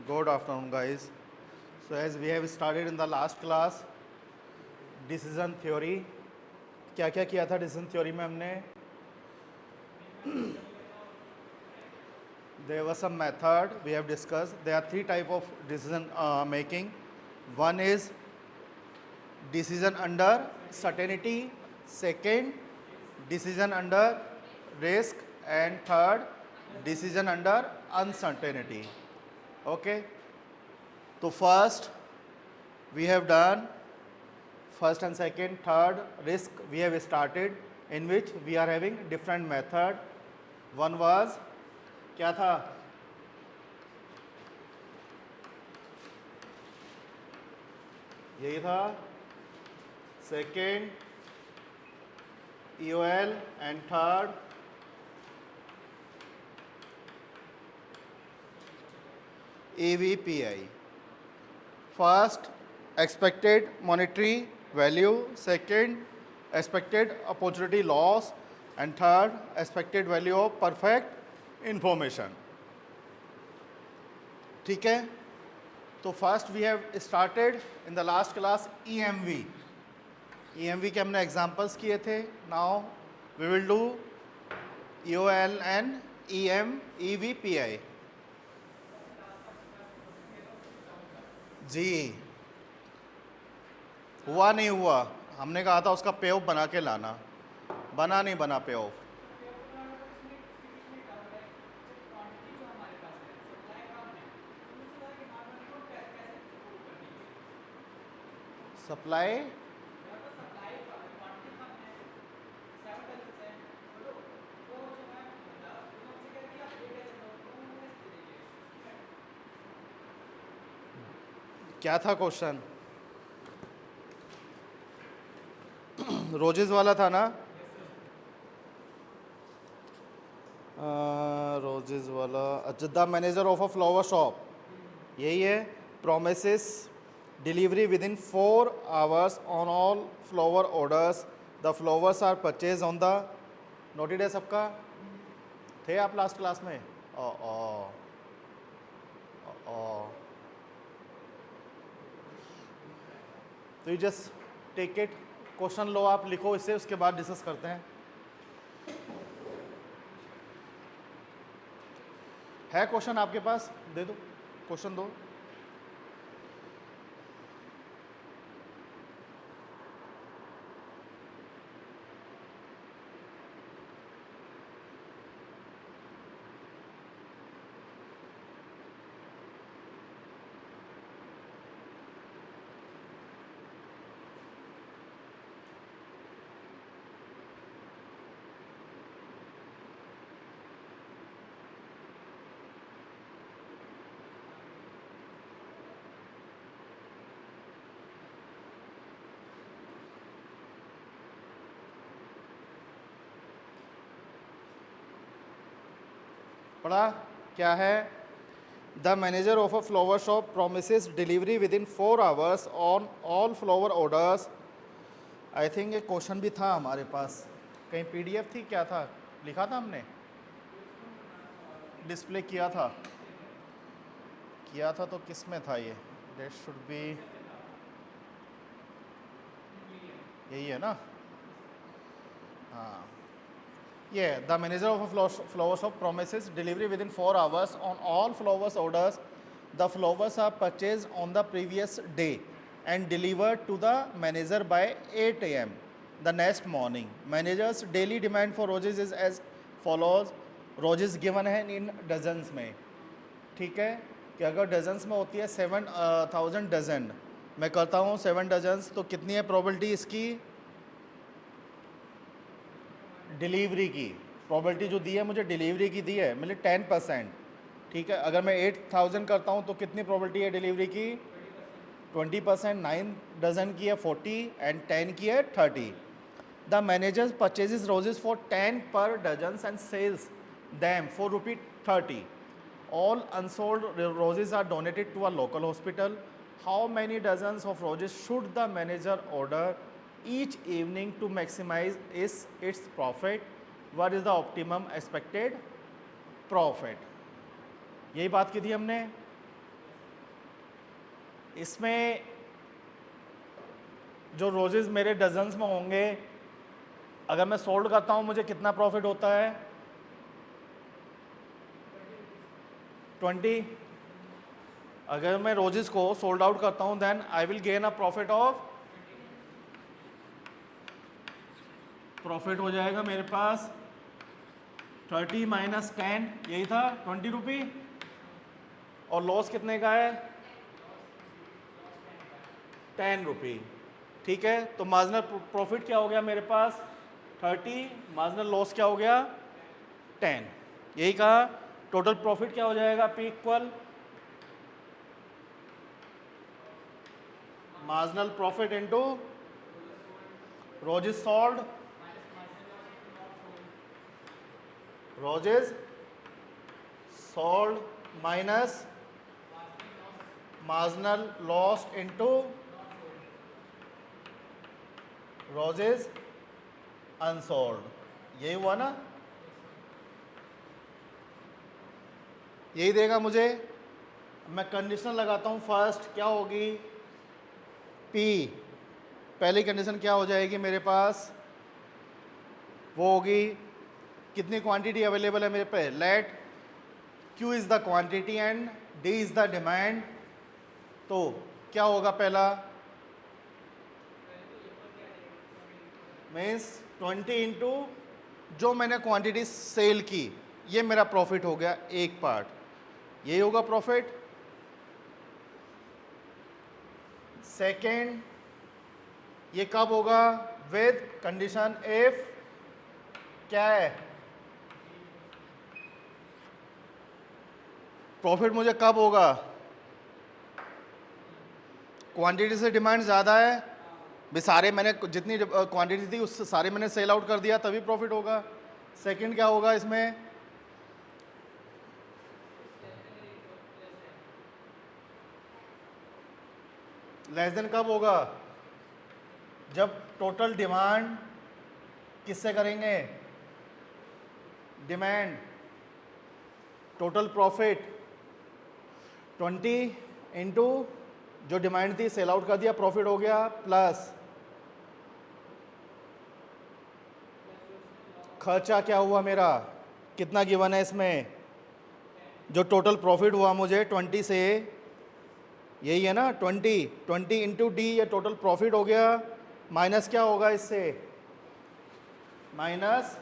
Good afternoon, guys. So, as we have started in the last class, decision theory. क्या क्या किया था decision theory में हमने? There was some method we have discussed. There are three type of decision making. One is decision under certainty. Second, decision under risk, and third, decision under uncertainty. Okay. So first we have done first and second, third risk we have started, in which we are having different method. One was क्या था? यही था. Second EOL and third AVPI. First, expected monetary value. Second, expected opportunity loss. And third, expected value of perfect information. ठीक है. तो first we have started in the last class EMV. EMV के हमने examples किए थे. Now we will do EOL and EVPI. जी, हुआ नहीं हुआ, हमने कहा था उसका पे ऑफ बना के लाना. बना नहीं बना पे ऑफ. सप्लाई क्या था क्वेश्चन? रोजेस वाला था ना? रोजेस वाला. अच्छा, the manager of a flower shop, यही है. Promises delivery within 4 hours on all flower orders. The flowers are purchase on the. Noted है सबका? थे आप लास्ट क्लास में? ओ ओ ओ. तो you just take it. Question लो, आप लिखो इसे, उसके बाद डिस्कस करते हैं. है क्वेश्चन आपके पास? दे दो, क्वेश्चन दो. पढ़ा? क्या है? The manager of a flower shop promises delivery within 4 hours on all flower orders. I think ये क्वेश्चन भी था हमारे पास. कहीं PDF थी? क्या था? लिखा था हमने? डिस्प्ले किया था? किया था तो किस में था ये? डेट शुड बी यही है ना? हाँ. Yeah, the manager of a flower shop promises delivery within 4 hours on all flowers orders. The flowers are purchased on the previous day and delivered to the manager by 8 a.m. the next morning. Manager's daily demand for roses is as follows. Roses given है in dozens में. ठीक है कि अगर dozens में होती है 7,000 dozen, मैं करता हूँ 7 डजन्स, तो कितनी है प्रोबेबिलिटी इसकी? डिलीवरी की प्रॉबिलिटी जो दी है मुझे, डिलीवरी की दी है मुझे 10%. ठीक है, अगर मैं 8,000 करता हूँ तो कितनी प्रॉबिलिटी है डिलीवरी की? 20%. 9 डजन की है 40 एंड 10 की है 30. The manager purchases roses for 10 per dozen and sells them for ₹30. All unsold roses are donated to a local hospital. How many dozens of roses should the manager order each evening to maximize its profit? What is the optimum expected profit? यही बात की थी हमने. इसमें जो roses मेरे dozens में होंगे, अगर मैं सोल्ड करता हूँ मुझे कितना प्रॉफिट होता है? 20। अगर मैं रोजेज़ को सोल्ड आउट करता हूँ then I will gain a profit हो जाएगा मेरे पास 30 माइनस 10, यही था 20 रुपी। और लॉस कितने का है? 10 रुपी। ठीक है, तो मार्जिनल प्रॉफिट क्या हो गया मेरे पास? 30, मार्जिनल लॉस क्या हो गया? 10। यही कहा। टोटल प्रॉफिट क्या हो जाएगा? P equal marginal profit into roses sold, roses sold minus marginal loss into roses unsold. यही हुआ ना? यही देगा मुझे। मैं कंडीशन लगाता हूं। फर्स्ट क्या होगी? P, पहली कंडीशन क्या हो जाएगी मेरे पास? वो होगी कितनी क्वांटिटी अवेलेबल है मेरे पे? Let Q is the quantity and D is the demand. तो क्या होगा? पहला मीन्स 20 इंटू जो मैंने क्वांटिटी सेल की, ये मेरा प्रॉफिट हो गया एक पार्ट, यही होगा प्रॉफिट। सेकेंड, ये कब होगा? विद कंडीशन इफ क्या है? प्रॉफिट मुझे कब होगा? क्वांटिटी से डिमांड ज़्यादा है, भी सारे मैंने जितनी क्वांटिटी थी उससे सारे मैंने सेल आउट कर दिया, तभी प्रॉफिट होगा। सेकंड क्या होगा इसमें? लेस देन कब होगा? जब टोटल डिमांड किससे करेंगे? डिमांड टोटल प्रॉफिट 20 इंटू जो डिमांड थी सेल आउट कर दिया, प्रॉफिट हो गया, प्लस खर्चा क्या हुआ मेरा? कितना गिवन है इसमें? जो टोटल प्रॉफिट हुआ मुझे 20 से, यही है ना 20 इंटू डी, ये टोटल प्रॉफिट हो गया, माइनस क्या होगा इससे? माइनस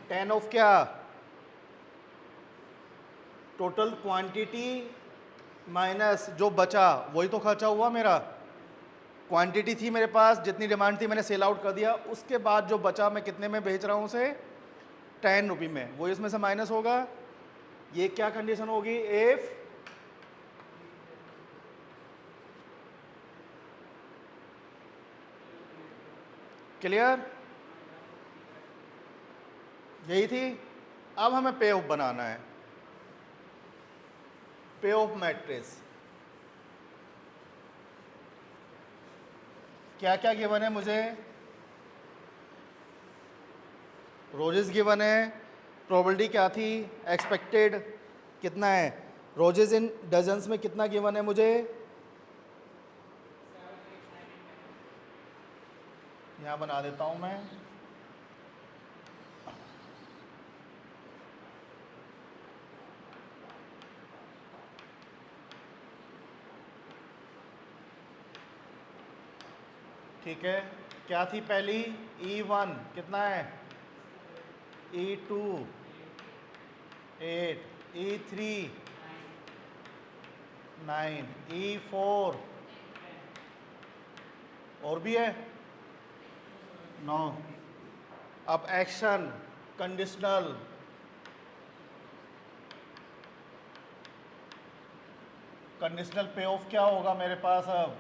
10 ऑफ क्या? टोटल क्वांटिटी माइनस जो बचा, वही तो खर्चा हुआ मेरा। क्वांटिटी थी मेरे पास, जितनी डिमांड थी मैंने सेल आउट कर दिया, उसके बाद जो बचा मैं कितने में बेच रहा हूँ उसे? 10 रुपी में, वो इसमें से माइनस होगा। ये क्या कंडीशन होगी? If clear? यही थी। अब हमें पे ऑफ बनाना है। पे ऑफ मैट्रिक्स क्या क्या गिवन है मुझे? रोजेस गिवन है। प्रोबेबिलिटी क्या थी? एक्सपेक्टेड कितना है? रोजेस इन डजन्स में कितना गिवन है मुझे? यहाँ बना देता हूँ मैं। ठीक है, क्या थी पहली? E1 कितना है? E2 8, E3 9, E4 और भी है 9। अब एक्शन कंडीशनल, कंडीशनल पे ऑफ क्या होगा मेरे पास? अब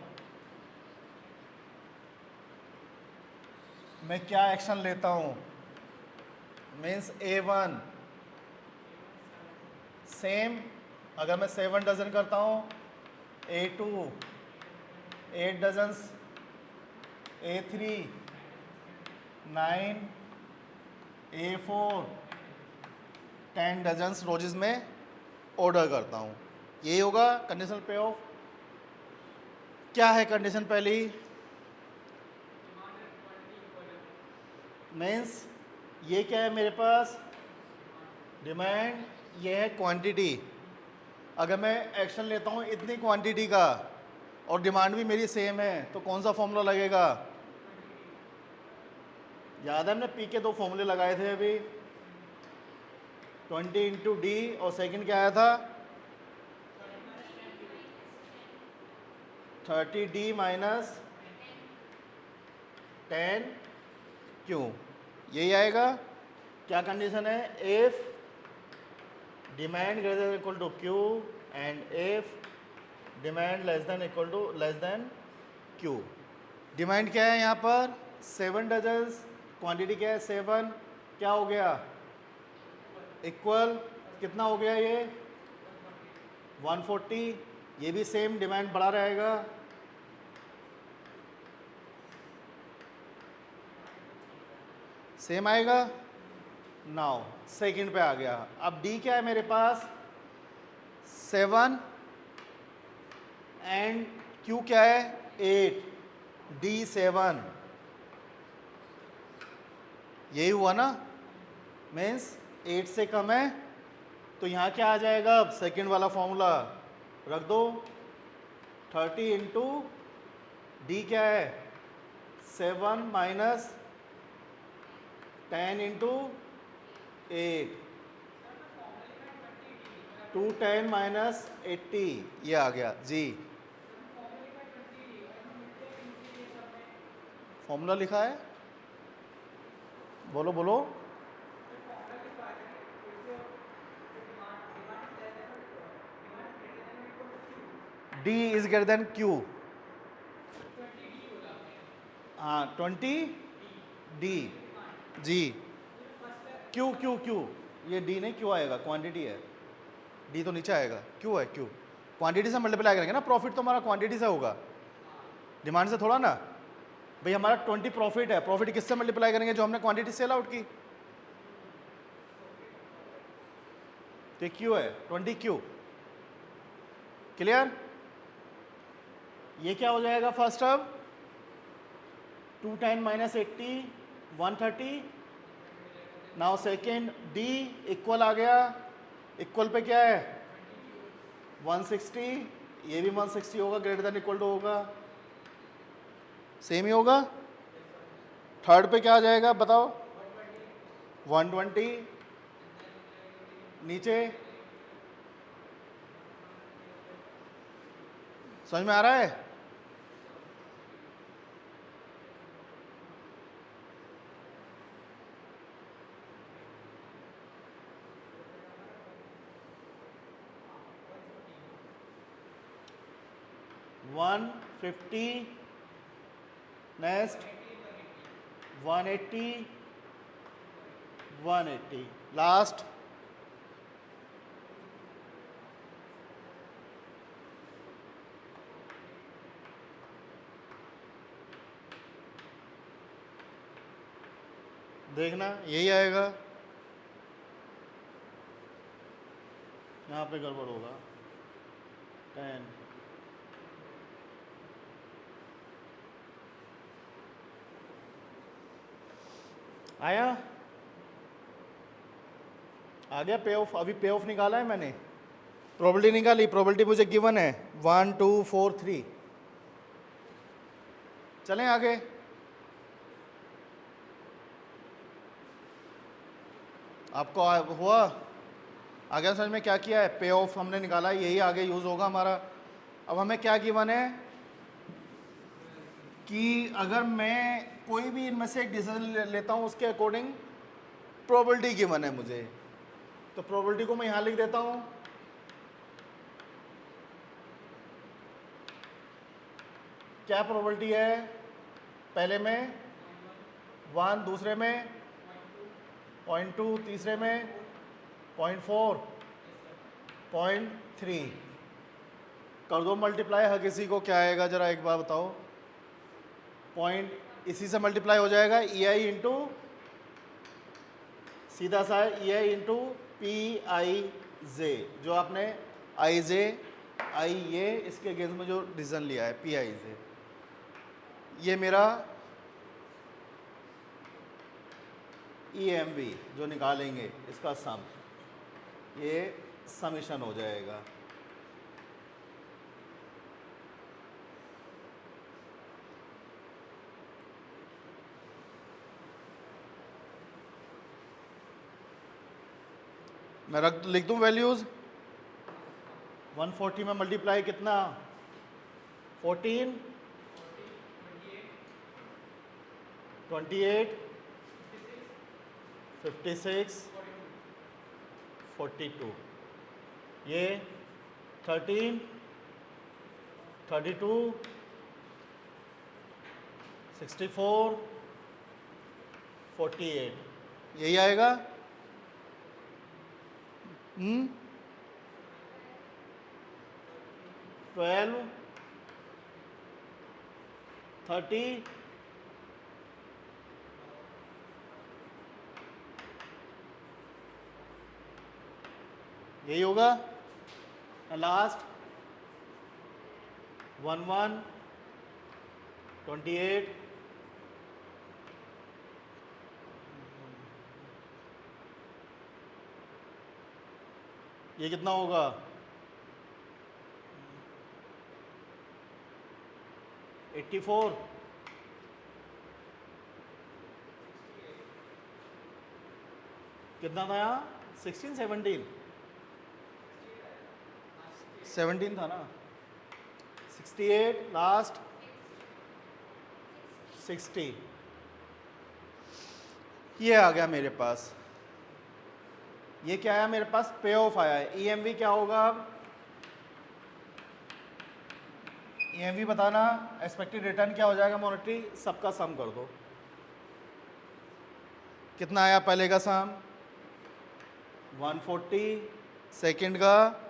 मैं क्या एक्शन लेता हूँ? मीन्स A1 सेम, अगर मैं 7 डजन करता हूँ, A2 8 dozens, A3 9, A4 10 dozens roses में ऑर्डर करता हूँ। यही होगा कंडीशनल पे ऑफ। क्या है कंडीशन पहली? मीन्स ये क्या है मेरे पास? डिमांड, ये है क्वांटिटी। अगर मैं एक्शन लेता हूँ इतनी क्वांटिटी का और डिमांड भी मेरी सेम है तो कौन सा फॉर्मूला लगेगा? याद है हमने पी के दो फॉर्मूले लगाए थे अभी, 20 इंटू डी और सेकंड क्या आया था? 30D माइनस 10Q, यही आएगा। क्या कंडीशन है? If demand greater than equal to Q and if demand less than Q. Demand क्या है यहाँ पर? 7 डजन्स, क्वांटिटी क्या है? 7, क्या हो गया? इक्वल कितना हो गया ये? 140। ये भी सेम डिमांड बढ़ा रहेगा। सेम आएगा। नाउ सेकंड पे आ गया। अब डी क्या है मेरे पास? 7 एंड क्यू क्या है? 8, डी 7, यही हुआ ना? मीन्स 8 से कम है तो यहाँ क्या आ जाएगा? अब सेकंड वाला फॉर्मूला रख दो। 30 इंटू डी क्या है? 7 माइनस 10 इंटू 8, 210 माइनस 80, ये आ गया जी। फॉर्मूला लिखा है, बोलो बोलो। D is greater than Q। हाँ 20D जी। Q Q Q, ये D नहीं Q आएगा, क्वांटिटी है। D तो नीचे आएगा, Q है Q। क्वांटिटी से मल्टीप्लाई करेंगे ना, प्रॉफिट तो हमारा क्वांटिटी से होगा, डिमांड से थोड़ा ना। भाई हमारा 20 प्रॉफिट है, प्रॉफिट किससे मल्टीप्लाई करेंगे? जो हमने क्वांटिटी सेल आउट की, तो Q है 20Q। क्लियर? ये क्या हो जाएगा फर्स्ट? अब 210 minus 80, 130। Now second D equal आ गया, इक्वल पे क्या है? 160, ये भी 160 होगा, ग्रेटर देन इक्वल टू होगा, सेम ही होगा। थर्ड पे क्या आ जाएगा बताओ? 120, नीचे समझ में आ रहा है? वन 50, नेक्स्ट 180, 180, लास्ट देखना यही आएगा। यहाँ पे गड़बड़ होगा। 10, आया? आ गया पे ऑफ? अभी पे ऑफ निकाला है मैंने, प्रोबेबिलिटी निकाली। प्रोबेबिलिटी मुझे गिवन है 1 2 4 3। चलें आगे। आपको हुआ? आ गया समझ में? क्या किया है? पे ऑफ हमने निकाला है, यही आगे यूज होगा हमारा। अब हमें क्या गिवन है कि अगर मैं कोई भी इनमें से एक डिसीजन लेता हूं उसके अकॉर्डिंग प्रोबेबिलिटी गिवन है मुझे, तो प्रोबेबिलिटी को मैं यहां लिख देता हूं। क्या प्रोबेबिलिटी है? पहले में 1, दूसरे में 0.2, तीसरे में 0.4, 0.3। कर दो मल्टीप्लाई, हर किसी को क्या आएगा जरा एक बार बताओ? पॉइंट इसी से मल्टीप्लाई हो जाएगा, EI इंटू सीधा सा EI इंटू PIJ, जो आपने IJ आई ये इसके अगेंस्ट में जो डिसीजन लिया है पी आई से, ये मेरा ई एम वी जो निकालेंगे इसका सम, ये समीशन हो जाएगा। मैं लिख दूं वैल्यूज, 140 में मल्टीप्लाई कितना, 14, 28, 56, 42, ये 13, 32, 64, 48, यही आएगा। 12, 30, यही होगा। लास्ट 11, 28, ये कितना होगा, 84, कितना था यहाँ, 16, 17, 17 था ना, 68, लास्ट 60, ये आ गया मेरे पास। ये क्या आया मेरे पास, पे ऑफ आया है। ईएमवी क्या होगा, ईएमवी बताना, एक्सपेक्टेड रिटर्न क्या हो जाएगा मॉनेटरी, सबका सम कर दो। कितना आया पहले का सम, 140, सेकंड का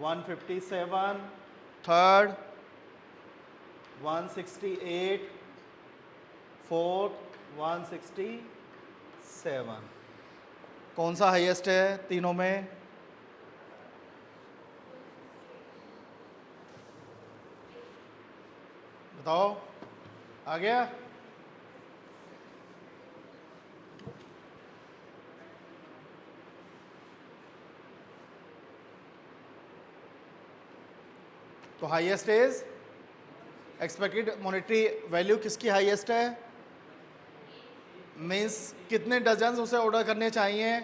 157, थर्ड 168, फोर्थ 167। कौन सा हाईएस्ट है तीनों में, बताओ, आ गया। तो highest is expected monetary value, किसकी हाईएस्ट है, मीन्स कितने डजन्स उसे ऑर्डर करने चाहिए,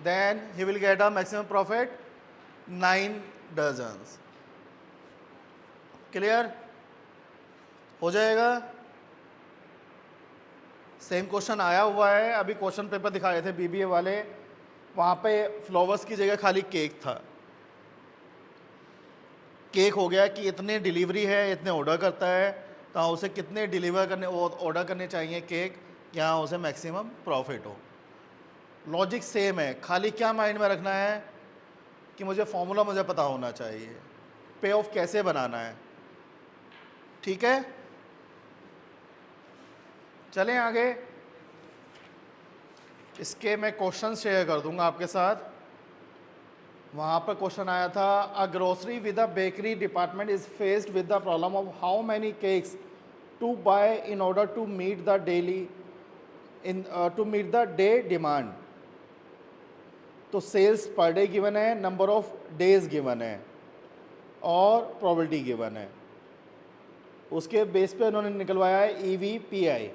then he will get a maximum profit 9 dozens. Clear हो जाएगा। सेम क्वेश्चन आया हुआ है, अभी क्वेश्चन पेपर दिखा रहे थे बीबीए वाले, वहाँ पे फ्लावर्स की जगह खाली केक था। केक हो गया कि इतने डिलीवरी है, इतने ऑर्डर करता है, तो उसे कितने डिलीवर करने ऑर्डर करने चाहिए केक, यहाँ उसे मैक्सिमम प्रॉफिट हो। लॉजिक सेम है, खाली क्या माइंड में रखना है कि मुझे फॉर्मूला मुझे पता होना चाहिए, पे ऑफ कैसे बनाना है। ठीक है, चलें आगे। इसके मैं क्वेश्चन शेयर कर दूंगा आपके साथ। वहाँ पर क्वेश्चन आया था, a grocery with a bakery department is faced with the problem of how many cakes to buy in order to meet the daily to meet the day demand. तो sales per day given है, number of days given है और probability given है। उसके base पे उन्होंने निकलवाया है EVPI।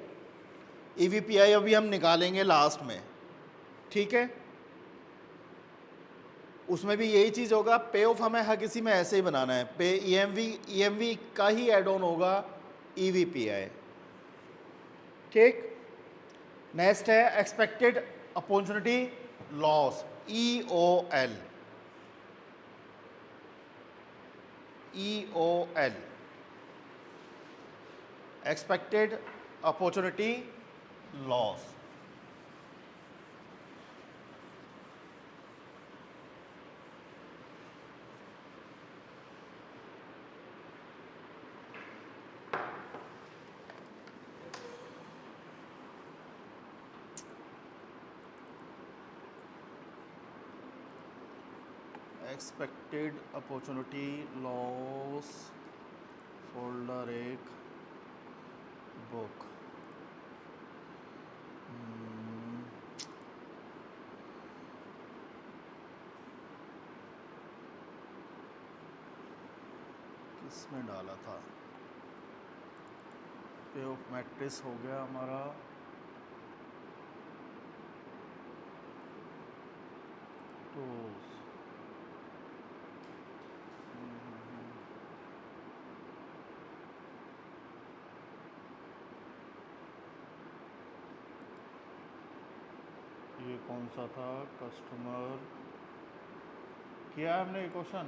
EVPI अभी हम निकालेंगे लास्ट में, ठीक है। उसमें भी यही चीज़ होगा, पे ऑफ हमें हर किसी में ऐसे ही बनाना है, पे EMV का ही एड ऑन होगा EVPI। ठीक, नेक्स्ट है expected opportunity loss, EOL। Expected opportunity loss. Expected opportunity loss folder एक बुक। किसमें डाला था? पे ऑफ मैट्रिक्स हो गया हमारा। तो ये कौन सा था? कस्टमर किया है हमने ये क्वेश्चन?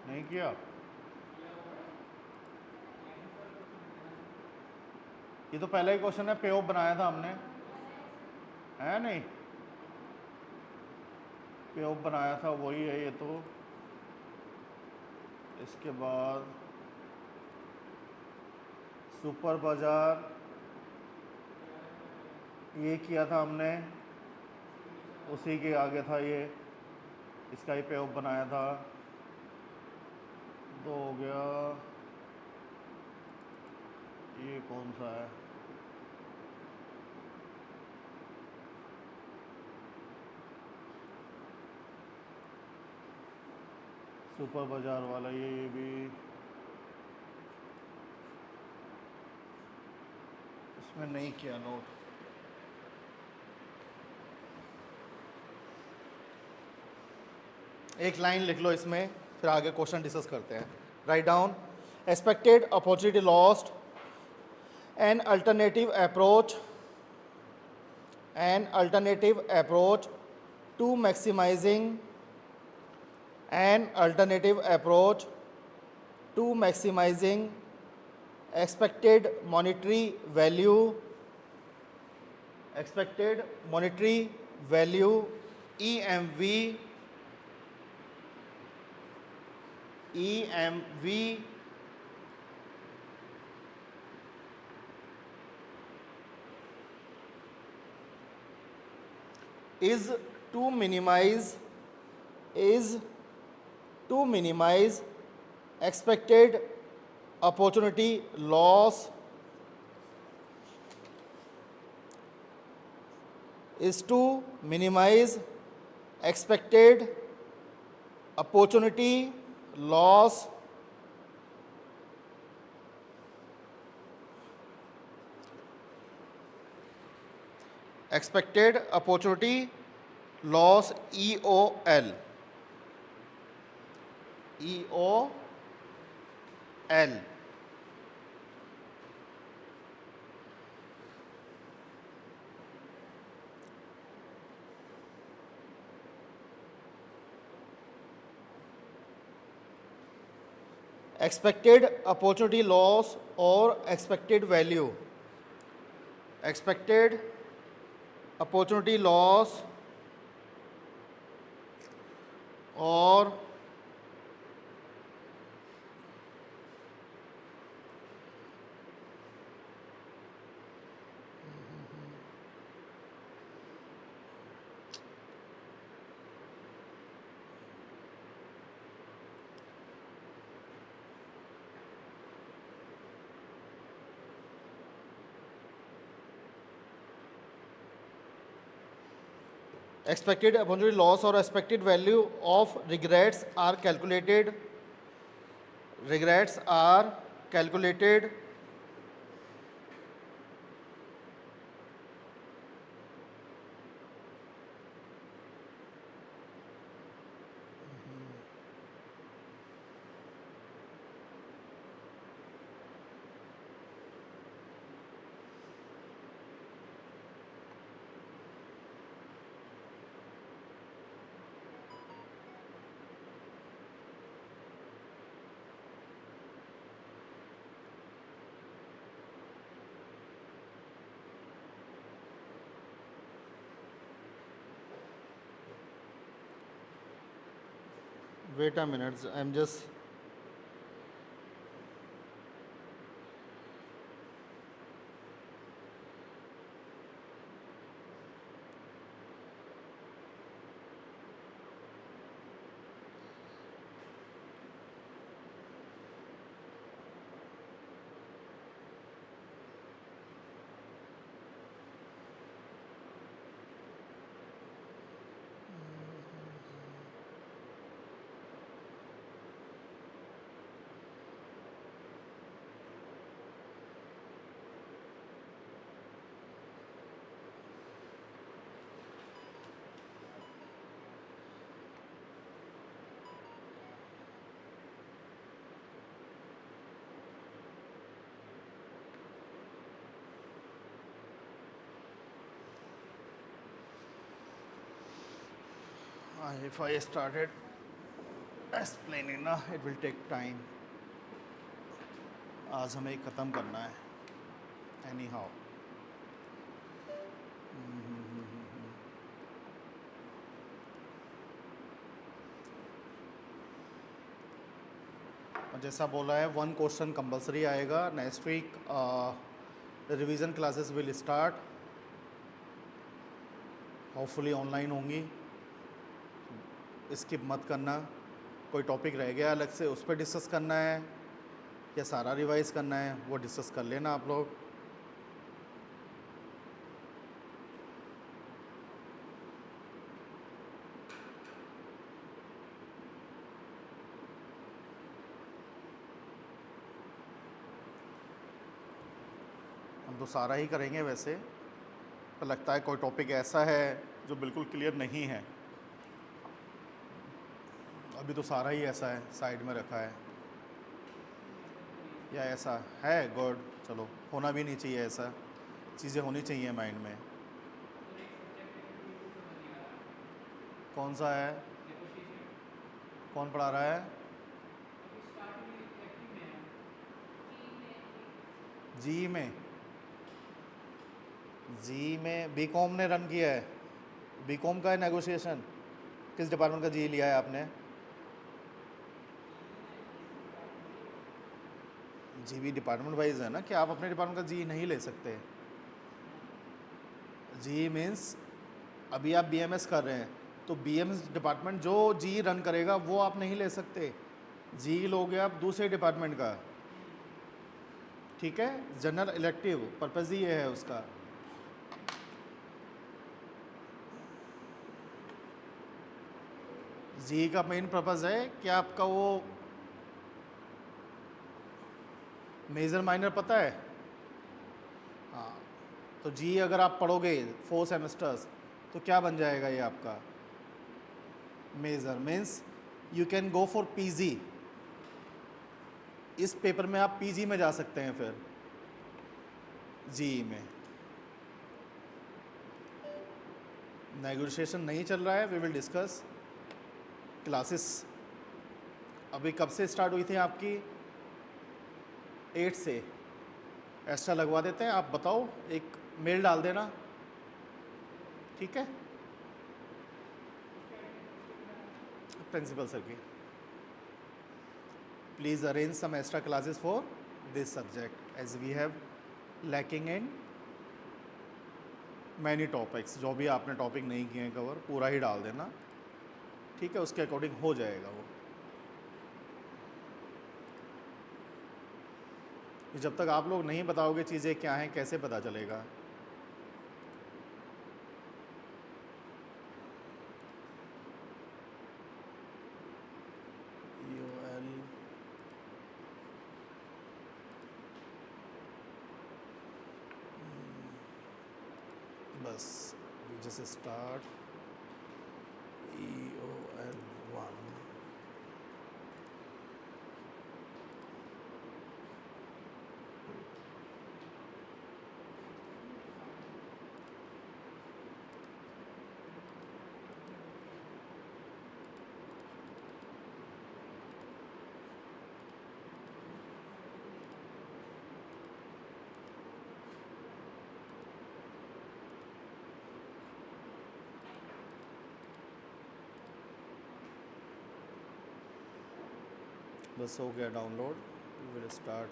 नहीं किया? ये तो पहला ही क्वेश्चन है, पे ऑफ बनाया था हमने, है नहीं? पे ऑफ बनाया था, वही है ये तो। इसके बाद सुपर बाजार ये किया था हमने, उसी के आगे था ये, इसका ही पे ऑफ बनाया था। दो हो गया। ये कौन सा है? सुपर बाजार वाला ये भी इसमें नहीं किया नोट। एक लाइन लिख लो इसमें, फिर आगे क्वेश्चन डिस्कस करते हैं। Write down expected opportunity lost an alternative approach to maximising an alternative approach to maximizing expected monetary value EMV is to minimize expected opportunity loss expected opportunity loss expected opportunity loss EOL expected opportunity loss or expected value, expected opportunity loss or expected opportunity loss or expected value of regrets are calculated wait a minute, I'm just if I started explaining ना, it will take time. आज हमें ख़त्म करना है any how. जैसा बोला है 1 question compulsory आएगा. Next week revision classes will start, hopefully online होंगी. स्किप मत करना. कोई टॉपिक रह गया अलग से उस पर डिस्कस करना है या सारा रिवाइज करना है वो डिस्कस कर लेना आप लोग. हम तो सारा ही करेंगे वैसे, पर लगता है कोई टॉपिक ऐसा है जो बिल्कुल क्लियर नहीं है. अभी तो सारा ही ऐसा है, साइड में रखा है या ऐसा है. गुड, चलो होना भी नहीं चाहिए ऐसा. चीज़ें होनी चाहिए माइंड में. कौन सा है, कौन पढ़ा रहा है? जी में बी कॉम ने रन किया है. बी कॉम का है नेगोशिएशन. किस डिपार्टमेंट का जी लिया है आपने? जी भी डिपार्टमेंट वाइज है ना, कि आप अपने डिपार्टमेंट का जी नहीं ले सकते. जी मीन्स अभी आप बीएमएस कर रहे हैं तो बीएमएस डिपार्टमेंट जो जी रन करेगा वो आप नहीं ले सकते. जी लोगे आप दूसरे डिपार्टमेंट का. ठीक है, जनरल इलेक्टिव पर्पज़ ही ये है उसका. जी का मेन पर्पज़ है कि आपका वो मेजर माइनर पता है. हाँ, तो जी अगर आप पढ़ोगे 4 सेमेस्टर्स तो क्या बन जाएगा ये आपका major. Means you can go for PG. इस पेपर में आप पीजी में जा सकते हैं. फिर जी में नेगोशिएशन नहीं चल रहा है. We will discuss. क्लासेस अभी कब से स्टार्ट हुई थी आपकी? 8 से. एक्स्ट्रा लगवा देते हैं. आप बताओ, एक मेल डाल देना. ठीक है, प्रिंसिपल सर की. Please arrange some extra classes for this subject as we have lacking in many topics. जो भी आपने टॉपिक नहीं किए हैं कवर, पूरा ही डाल देना. ठीक है, उसके अकॉर्डिंग हो जाएगा वो. जब तक आप लोग नहीं बताओगे चीज़ें क्या हैं, कैसे पता चलेगा? EOL बस जैसे स्टार्ट EOL 1. बस हो गया download. We will start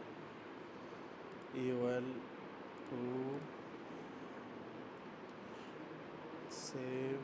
EOL 2. Save.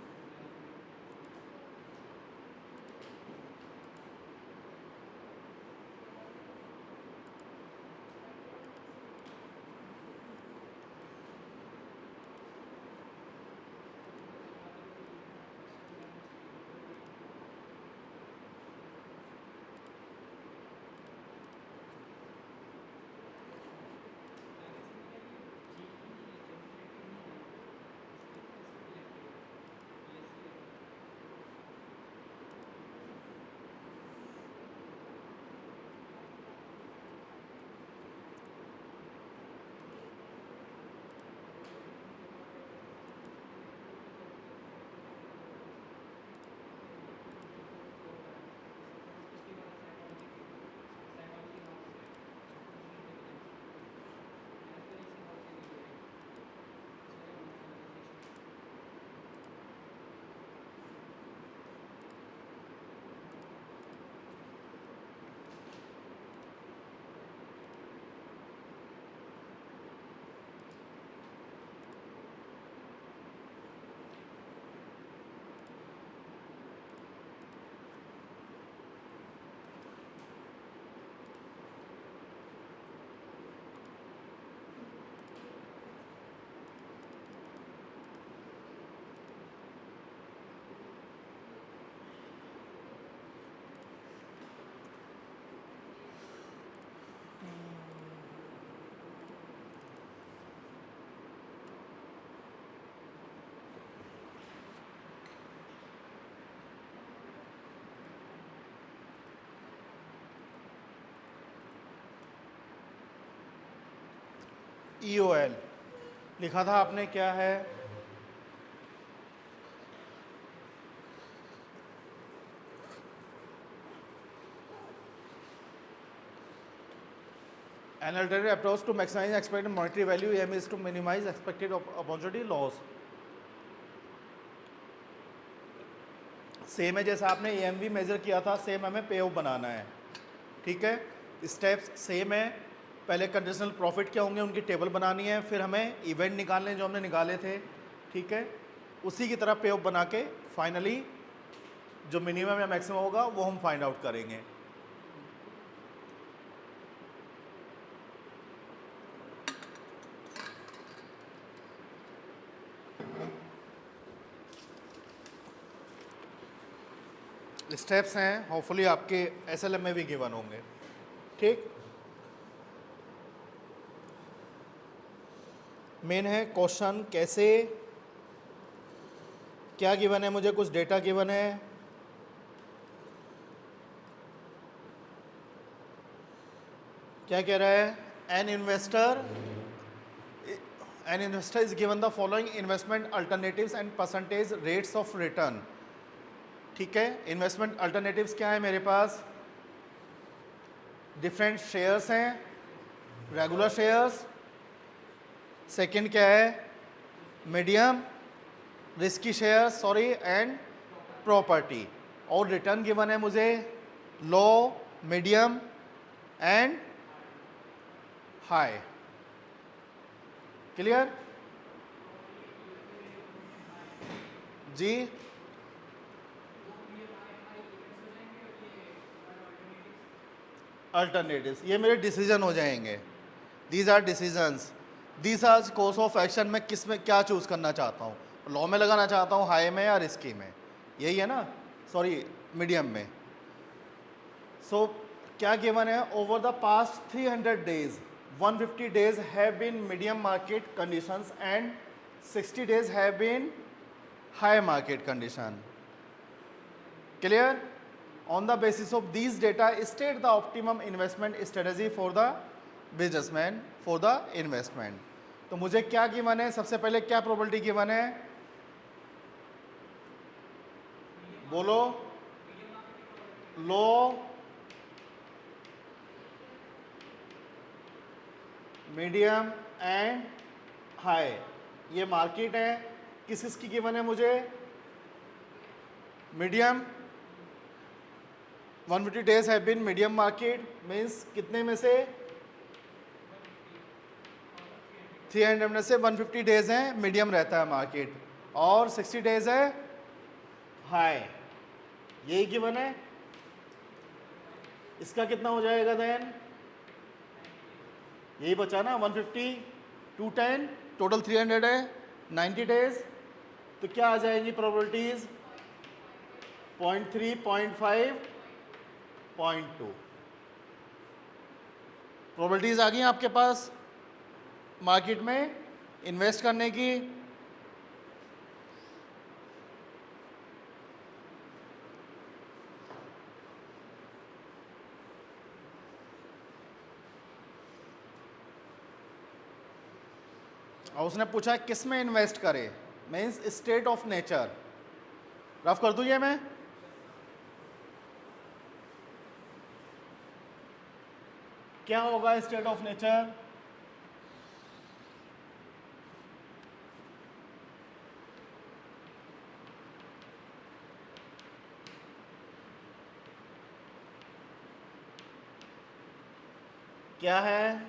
EOL लिखा था आपने, क्या है? An alternative approach to maximize expected monetary value (EM) is to minimize expected opportunity loss. Same है जैसा आपने EMV मेजर किया था, सेम हमें पे ऑफ बनाना है, ठीक है? स्टेप्स सेम है। पहले कंडीशनल प्रॉफिट क्या होंगे उनकी टेबल बनानी है, फिर हमें इवेंट निकालने जो हमने निकाले थे, ठीक है? उसी की तरह पे ऑफ बना के फाइनली जो मिनिमम या मैक्सिमम होगा वो हम फाइंड आउट करेंगे। स्टेप्स हैं, होपफुली आपके SLM में भी गिवन होंगे, ठीक? मेन है क्वेश्चन, कैसे, क्या गिवन है, मुझे कुछ डेटा गिवन है, क्या कह रहा है? An investor is given the following investment alternatives and percentage rates of return, ठीक है? इन्वेस्टमेंट अल्टरनेटिव्स क्या है मेरे पास? डिफरेंट शेयर्स हैं, रेगुलर शेयर्स, सेकंड क्या है? Medium risky share, sorry, and property. और रिटर्न गिवन है मुझे low, medium and high. Clear जी? अल्टरनेटिव्स ये मेरे डिसीजन हो जाएंगे। These are decisions, these are course of action. मैं किस में क्या चूज़ करना चाहता हूँ, लॉ में लगाना चाहता हूँ, हाई में या रिस्की में, यही है ना, सॉरी मीडियम में। सो क्या गिवन है? Over the past 300 days 150 days have been medium market conditions and 60 days have been high market condition. Clear? On the basis of these data, state the optimum investment strategy for the businessman for the investment. तो मुझे क्या given है? सबसे पहले क्या probability given है? बोलो। Low, medium and high, ये मार्केट है। किस किस की गिवन है मुझे? Medium 150 days have been medium market, means कितने में से? 300 में से 150 डेज हैं मीडियम रहता है मार्केट, और 60 डेज है हाई, यही गिवन है। इसका कितना हो जाएगा देन? यही बचा ना, 150 210, टोटल 300 है, 90 डेज। तो क्या आ जाएंगी प्रोबेबिलिटीज? 0.3, 0.5, 0.2 प्रोबेबिलिटीज आ गई आपके पास मार्केट में इन्वेस्ट करने की। और उसने पूछा किस में इन्वेस्ट करे, means state of nature. Rough कर दूं ये मैं? क्या होगा स्टेट ऑफ नेचर? क्या है?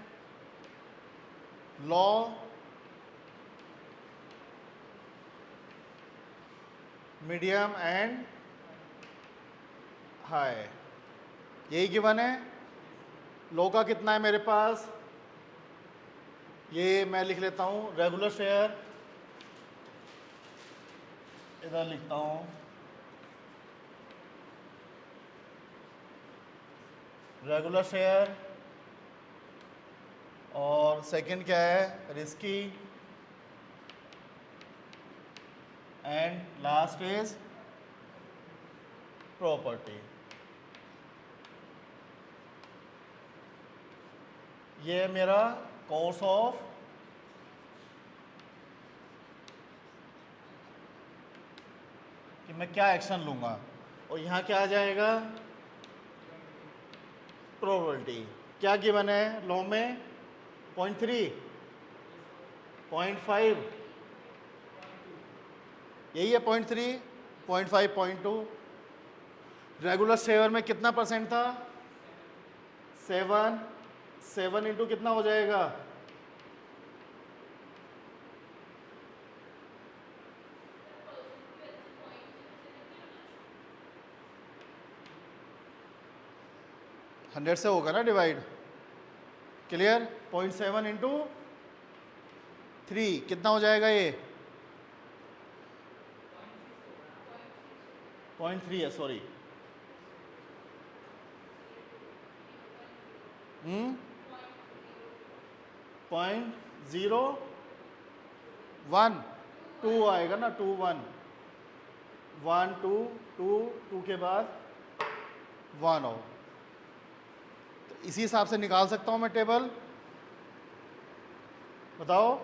लॉ, मीडियम एंड हाई, यही गिवन है। लो का कितना है मेरे पास? ये मैं लिख लेता हूँ, रेगुलर शेयर, इधर लिखता हूँ रेगुलर शेयर, और सेकंड क्या है? Risky, and last is property. ये मेरा कोर्स ऑफ कि मैं क्या एक्शन लूँगा, और यहाँ क्या आ जाएगा, प्रोबेबिलिटी। क्या गिवन है लॉ में, 0.3, 0.5, यही है 0.3, 0.5, 0.2। रेगुलर शेयर में कितना परसेंट था, 7, 7 इंटू कितना हो जाएगा, 100 से होगा ना डिवाइड, क्लियर। 0.7 इंटू 3 कितना हो जाएगा ये, 0.3 है, सॉरी। 0.01, 2 आएगा ना, 2 1, 1 2 2 2 के बाद 1 हो, तो इसी हिसाब से निकाल सकता हूँ मैं टेबल, बताओ।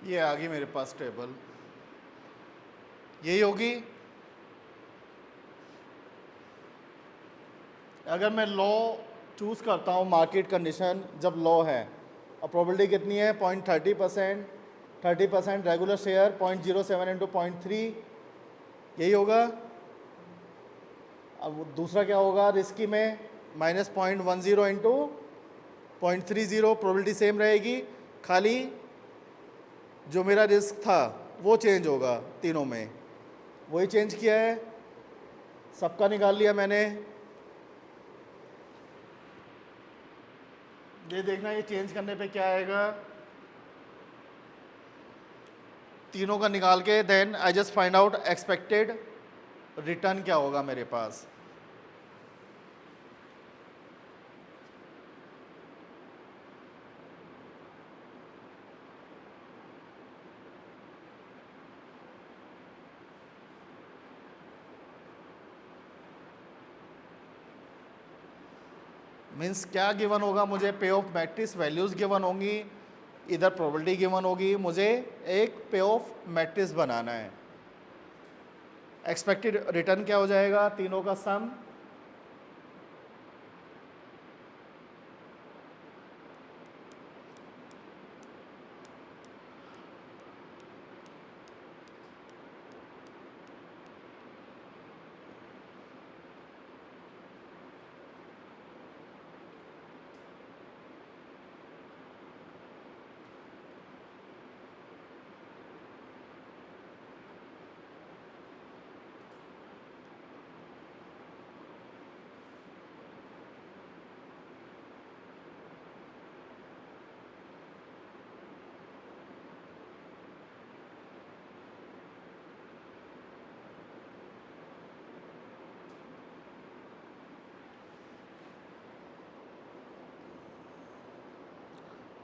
ये आ गई मेरे पास टेबल, यही होगी। अगर मैं लॉ चूज़ करता हूँ, मार्केट कंडीशन जब लॉ है, और प्रोबेबिलिटी कितनी है, 0.30%, 30% रेगुलर शेयर, 0.07 इंटू 0.3, यही होगा। अब दूसरा क्या होगा रिस्की में, -0.10 इंटू 0.30, प्रोबेबिलिटी सेम रहेगी, खाली जो मेरा रिस्क था वो चेंज होगा, तीनों में वही चेंज किया है, सबका निकाल लिया मैंने। ये देखना, ये चेंज करने पे क्या आएगा, तीनों का निकाल के then I just find out expected return क्या होगा मेरे पास। मीन्स क्या गिवन होगा मुझे, पे ऑफ मैट्रिक्स वैल्यूज गिवन होंगी, इधर प्रोबेबिलिटी गिवन होगी, मुझे एक पे ऑफ मैट्रिक्स बनाना है। एक्सपेक्टेड रिटर्न क्या हो जाएगा, तीनों का सम,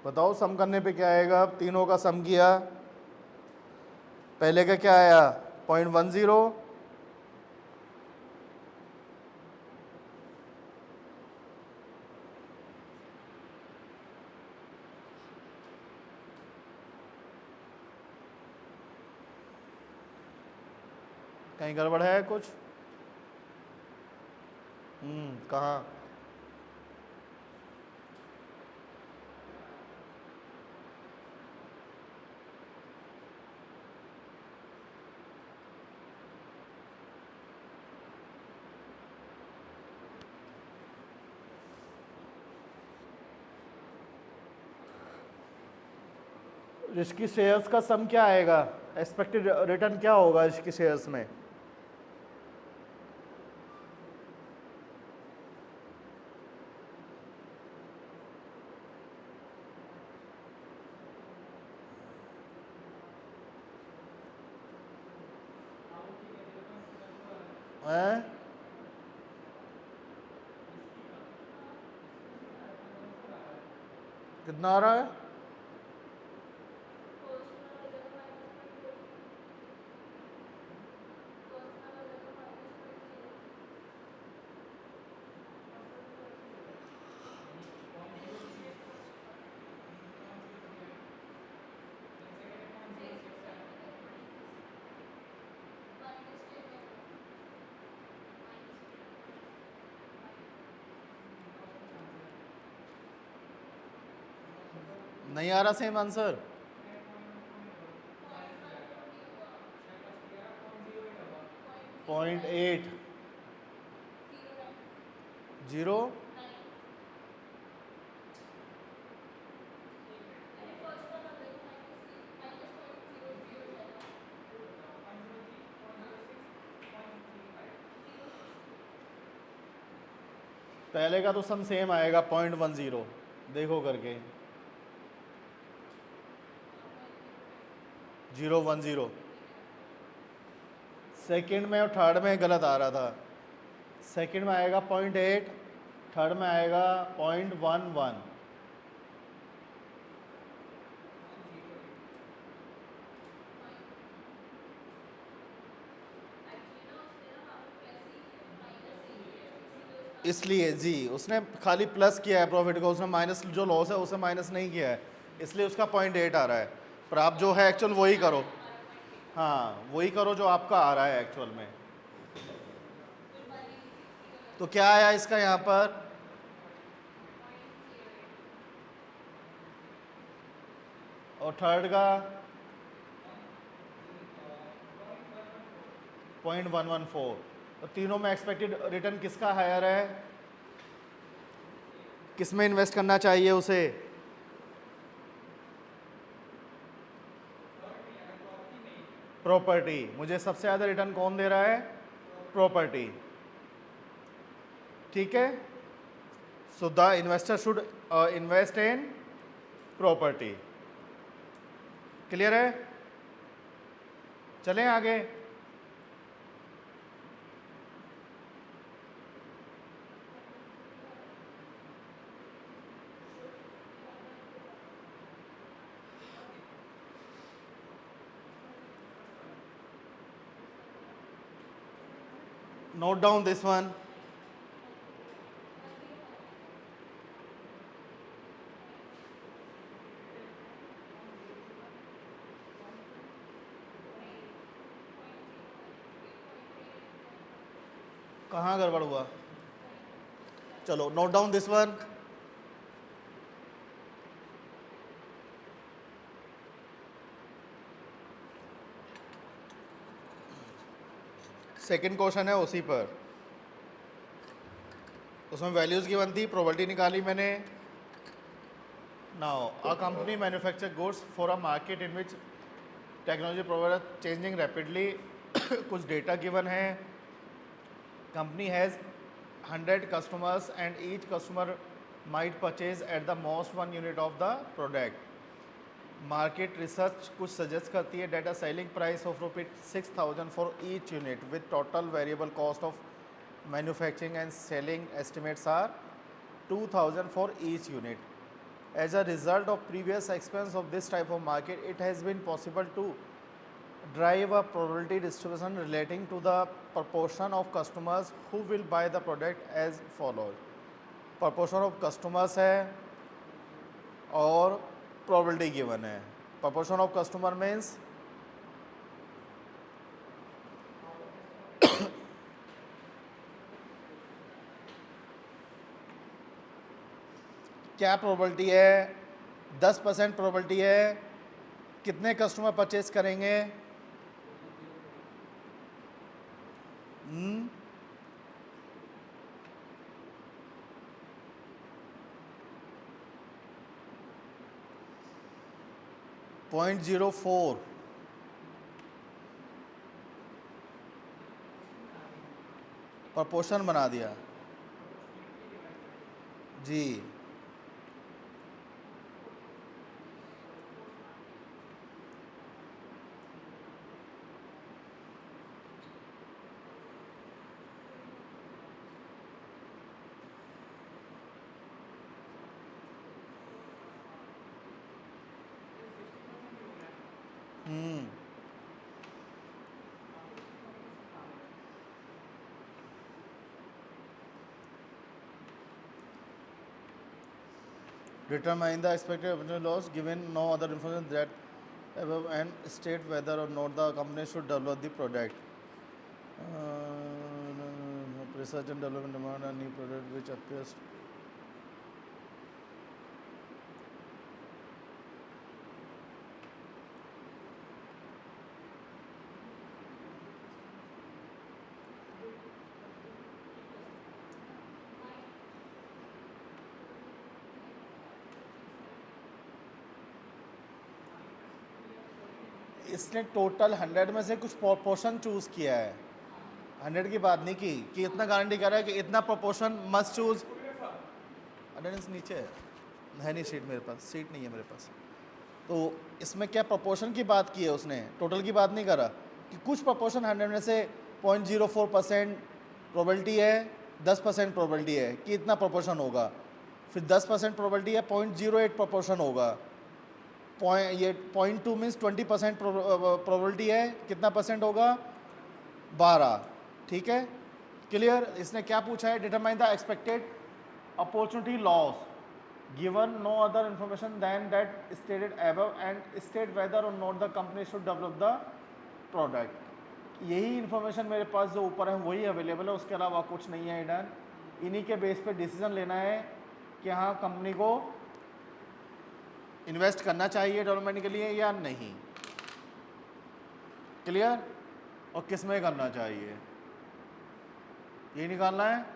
बताओ सम करने पे क्या आएगा, तीनों का सम किया, पहले का क्या आया 0.10, कहीं गड़बड़ है कुछ, कहाँ, रिस्की शेयर्स का सम क्या आएगा, एक्सपेक्टेड रिटर्न क्या होगा रिस्की शेयर्स में, हैं? कितना आ रहा है, नहीं आ रहा सेम आंसर? 0.8 जीरो पहले का तो सम सेम आएगा 0.10, देखो करके 010। सेकंड में और थर्ड में गलत आ रहा था। सेकंड में आएगा 0.8, थर्ड में आएगा 0.11। इसलिए जी उसने खाली प्लस किया है प्रॉफिट को, उसने माइनस जो लॉस है उसे माइनस नहीं किया है, इसलिए उसका 0.8 आ रहा है। पर आप जो है एक्चुअल वही करो, हाँ वही करो जो आपका आ रहा है एक्चुअल में। तो क्या आया इसका यहाँ पर? और थर्ड का 0.114। तो तीनों में एक्सपेक्टेड रिटर्न किसका हायर है? किस में इन्वेस्ट करना चाहिए उसे? प्रॉपर्टी। मुझे सबसे ज़्यादा रिटर्न कौन दे रहा है? प्रॉपर्टी। ठीक है, so the investor should invest in property. Clear है? चलें आगे। Note down this one. कहाँ गड़बड़ हुआ? चलो note down this one. Second question है उसी पर, उसमें वैल्यूज की बनती, प्रोबेबिलिटी निकाली मैंने। Now a company manufacture goods for a market in which technology provider changing rapidly. कुछ डेटा गिवन है। Company has 100 customers and each customer might purchase at the most one unit of the product. Market research कुछ suggest करती है data selling price of ₹6,000 for each unit with total variable cost of manufacturing and selling estimates are 2,000 for each unit. As a result of previous experience of this type of market, it has been possible to drive a probability distribution relating to the proportion of customers who will buy the product as follows. proportion of customers है और probability given है। proportion of customer means क्या probability है? 10% probability है। कितने customer purchase करेंगे? 0.04। Proportion बना दिया जी। Determine the expected operational loss given no other information that above and state whether or not the company should develop the product. Research and development demand a new product which appears इसने total 100 में से कुछ proportion choose किया है, 100 की बात नहीं की कि इतना गारंटी कर रहा है कि इतना प्रोपोर्शन मस्ट चूज़। अटेंडेंस नीचे है नहीं, सीट मेरे पास, सीट नहीं है मेरे पास। तो इसमें क्या प्रोपोर्शन की बात की है उसने, टोटल की बात नहीं करा कि कुछ प्रोपोर्शन 100 में से 0.04% प्रोबेबिलिटी है, 10% प्रोबेबिलिटी है कि इतना प्रोपोर्शन होगा, फिर 10% प्रोबेबिलिटी है 0.08 प्रोपोर्शन होगा, ये 0.2 मीन्स 20% प्रोबेबिलिटी है, कितना परसेंट होगा, 12। ठीक है, क्लियर। इसने क्या पूछा है, determine the expected opportunity loss given no other information than that stated above and state whether or not the company should develop the product। यही इन्फॉर्मेशन मेरे पास जो ऊपर है वही अवेलेबल है, उसके अलावा कुछ नहीं है डन। इन्हीं के बेस पे डिसीजन लेना है कि हाँ कंपनी को इन्वेस्ट करना चाहिए डेवलपमेंट के लिए या नहीं। क्लियर, और किस में करना चाहिए ये निकालना है।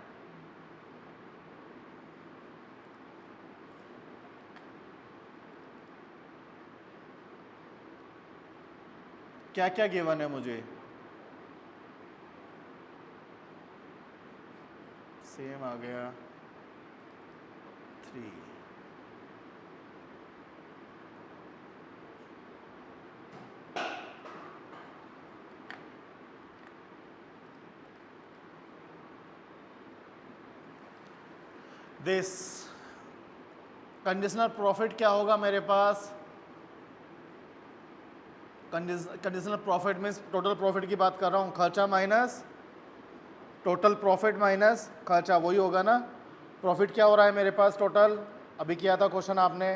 क्या क्या गिवन है मुझे, सेम आ गया 3। दिस कंडीशनल प्रॉफिट क्या होगा मेरे पास, conditional profit means total profit की बात कर रहा हूँ, खर्चा माइनस टोटल प्रॉफिट माइनस खर्चा, वही होगा ना। प्रॉफिट क्या हो रहा है मेरे पास टोटल, अभी किया था क्वेश्चन आपने,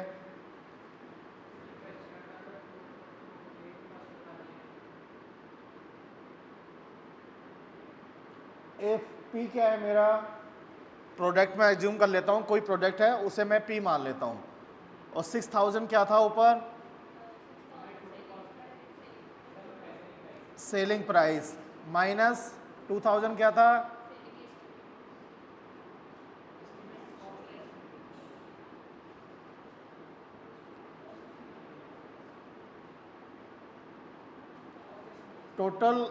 एफ पी क्या है मेरा, प्रोडक्ट में एज्यूम कर लेता हूँ, कोई प्रोडक्ट है उसे मैं पी मान लेता हूँ, और 6000 क्या था ऊपर, सेलिंग प्राइस, माइनस 2000 क्या था, टोटल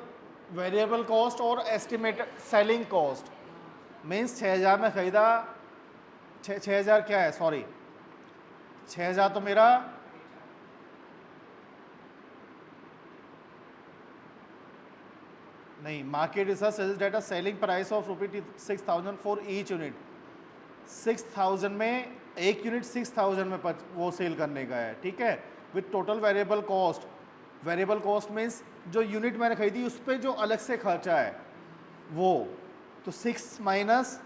वेरिएबल कॉस्ट और एस्टिमेटेड सेलिंग कॉस्ट। मीन्स 6000 में खरीदा, 6000 क्या है, सॉरी 6000 तो मेरा नहीं, market research suggest data selling price of ₹6000 for each unit. 6000 में एक यूनिट 6000 में वो सेल करने का है, ठीक है, with total variable cost. Variable cost means जो यूनिट मैंने खरीदी उस पर जो अलग से खर्चा है वो, तो 6 माइनस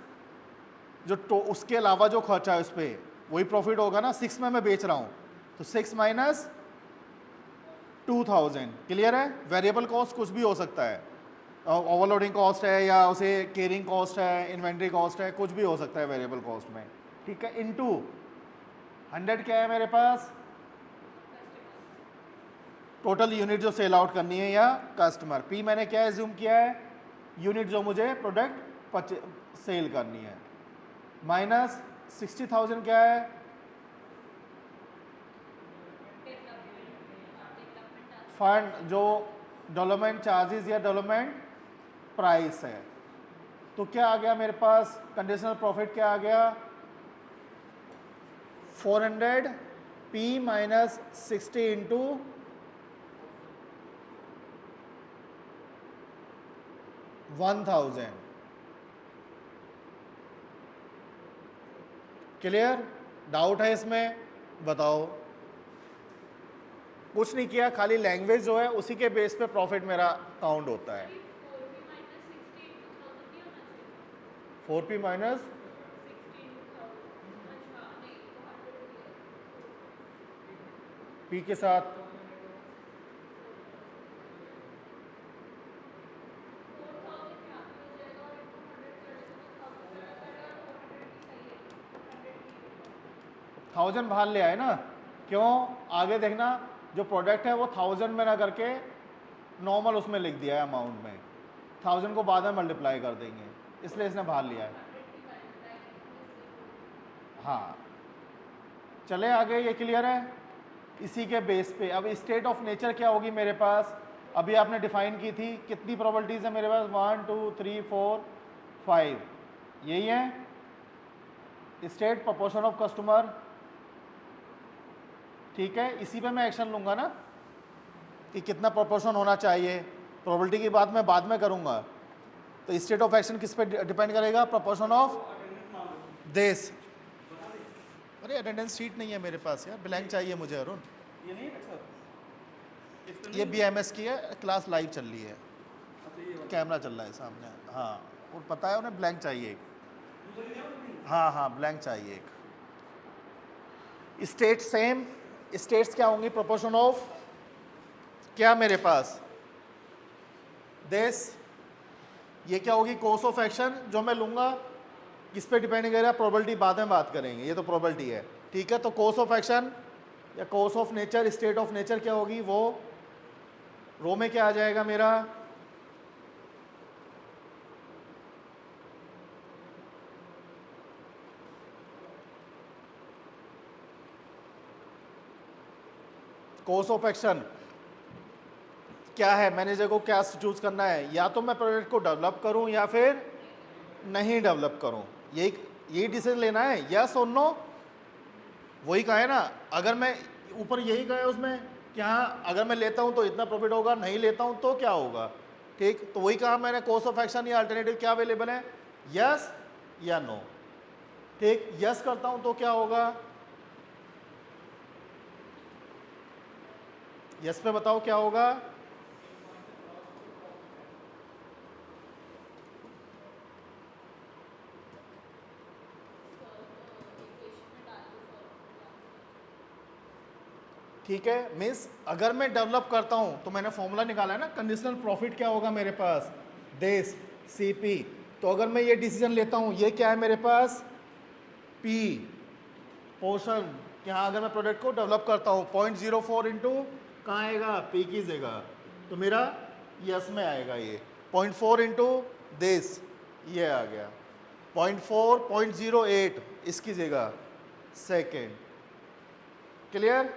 जो उसके अलावा जो खर्चा है उस पर, वही प्रॉफिट होगा ना। 6 में मैं बेच रहा हूँ तो 6 माइनस 2000। क्लियर है, वेरिएबल कॉस्ट कुछ भी हो सकता है, ओवरलोडिंग कॉस्ट है या उसे केयरिंग कॉस्ट है, इन्वेंट्री कॉस्ट है, कुछ भी हो सकता है वेरिएबल कॉस्ट में, ठीक है। इनटू 100 क्या है मेरे पास, टोटल यूनिट जो सेल आउट करनी है या कस्टमर। पी मैंने क्या एज्यूम किया है, यूनिट जो मुझे प्रोडक्ट सेल करनी है, माइनस 60,000 क्या है, फंड जो डेवलपमेंट चार्जेस या डेवलपमेंट प्राइस है। तो क्या आ गया मेरे पास, कंडीशनल प्रॉफिट क्या आ गया, 400 P minus 60 into 1000। Clear, doubt है इसमें, बताओ। कुछ नहीं किया, खाली लैंग्वेज जो है उसी के बेस पे प्रॉफिट मेरा काउंट होता है। 4p माइनस पी के साथ थाउजेंड बाहर ले आए ना, क्यों, आगे देखना जो प्रोडक्ट है वो 1000 में ना करके नॉर्मल उसमें लिख दिया है अमाउंट में, 1000 को बाद में मल्टीप्लाई कर देंगे, इसलिए इसने बाहर लिया है। हाँ, चले आगे, ये क्लियर है। इसी के बेस पे अब स्टेट ऑफ नेचर क्या होगी मेरे पास, अभी आपने डिफाइन की थी, कितनी प्रॉपर्टीज है मेरे पास, 1 2 3 4 5, यही है स्टेट प्रोपोर्शन ऑफ कस्टमर। ठीक है, इसी पे मैं एक्शन लूंगा ना कि कितना प्रोपोर्शन होना चाहिए, प्रोबेबिलिटी की बात मैं बाद में करूंगा। तो स्टेट ऑफ एक्शन किस पे डिपेंड करेगा, प्रोपोर्शन ऑफ दिस। अरे अटेंडेंस शीट नहीं है मेरे पास यार, ब्लैंक चाहिए मुझे अरुण। ये नहीं है सर, इस पे ये नहीं। BMS की है, क्लास लाइव चल रही है, अच्छा ये वाला कैमरा चल रहा है सामने। हाँ, और पता है उन्हें ब्लैंक चाहिए एक। दूसरा नहीं है वो नहीं? हाँ हाँ, ब्लैंक चाहिए एक। स्टेट सेम, स्टेट्स क्या होंगी, प्रोपोर्शन ऑफ क्या मेरे पास दिस, ये क्या होगी कोर्स ऑफ एक्शन जो मैं लूंगा, किस पे डिपेंड करेगा, प्रोबेबिलिटी बाद में बात करेंगे, ये तो प्रोबेबिलिटी है। ठीक है, तो कोर्स ऑफ एक्शन या course of nature, state of nature क्या होगी, वो रो में क्या आ जाएगा मेरा, कोर्स ऑफ एक्शन क्या है, मैनेजर को क्या चूज करना है, या तो मैं प्रोडक्ट को डेवलप करूं या फिर नहीं डेवलप करूं, यही डिसीजन लेना है, यस और नो। वही कहा है ना, अगर मैं ऊपर यही कहा है उसमें कि हाँ अगर मैं लेता हूं तो इतना प्रॉफिट होगा, नहीं लेता हूं तो क्या होगा। ठीक, तो वही कहा मैंने, कोर्स ऑफ एक्शन या अल्टरनेटिव क्या अवेलेबल है, यस या नो। ठीक, यस करता हूं तो क्या होगा, यस पे बताओ क्या होगा, ठीक है। मीन्स अगर मैं डेवलप करता हूं तो मैंने फॉर्मूला निकाला है ना, कंडीशनल प्रॉफिट क्या होगा मेरे पास, दिस CP। तो अगर मैं ये डिसीजन लेता हूं, ये क्या है मेरे पास P पोर्शन, यहाँ अगर मैं प्रोडक्ट को डेवलप करता हूँ 0.04 इंटू कहाँ आएगा, P की जगह, तो मेरा यस में आएगा ये 0.4 इंटू दिस, ये आ गया 0.4 0.08 इसकी जगह सेकेंड। क्लियर,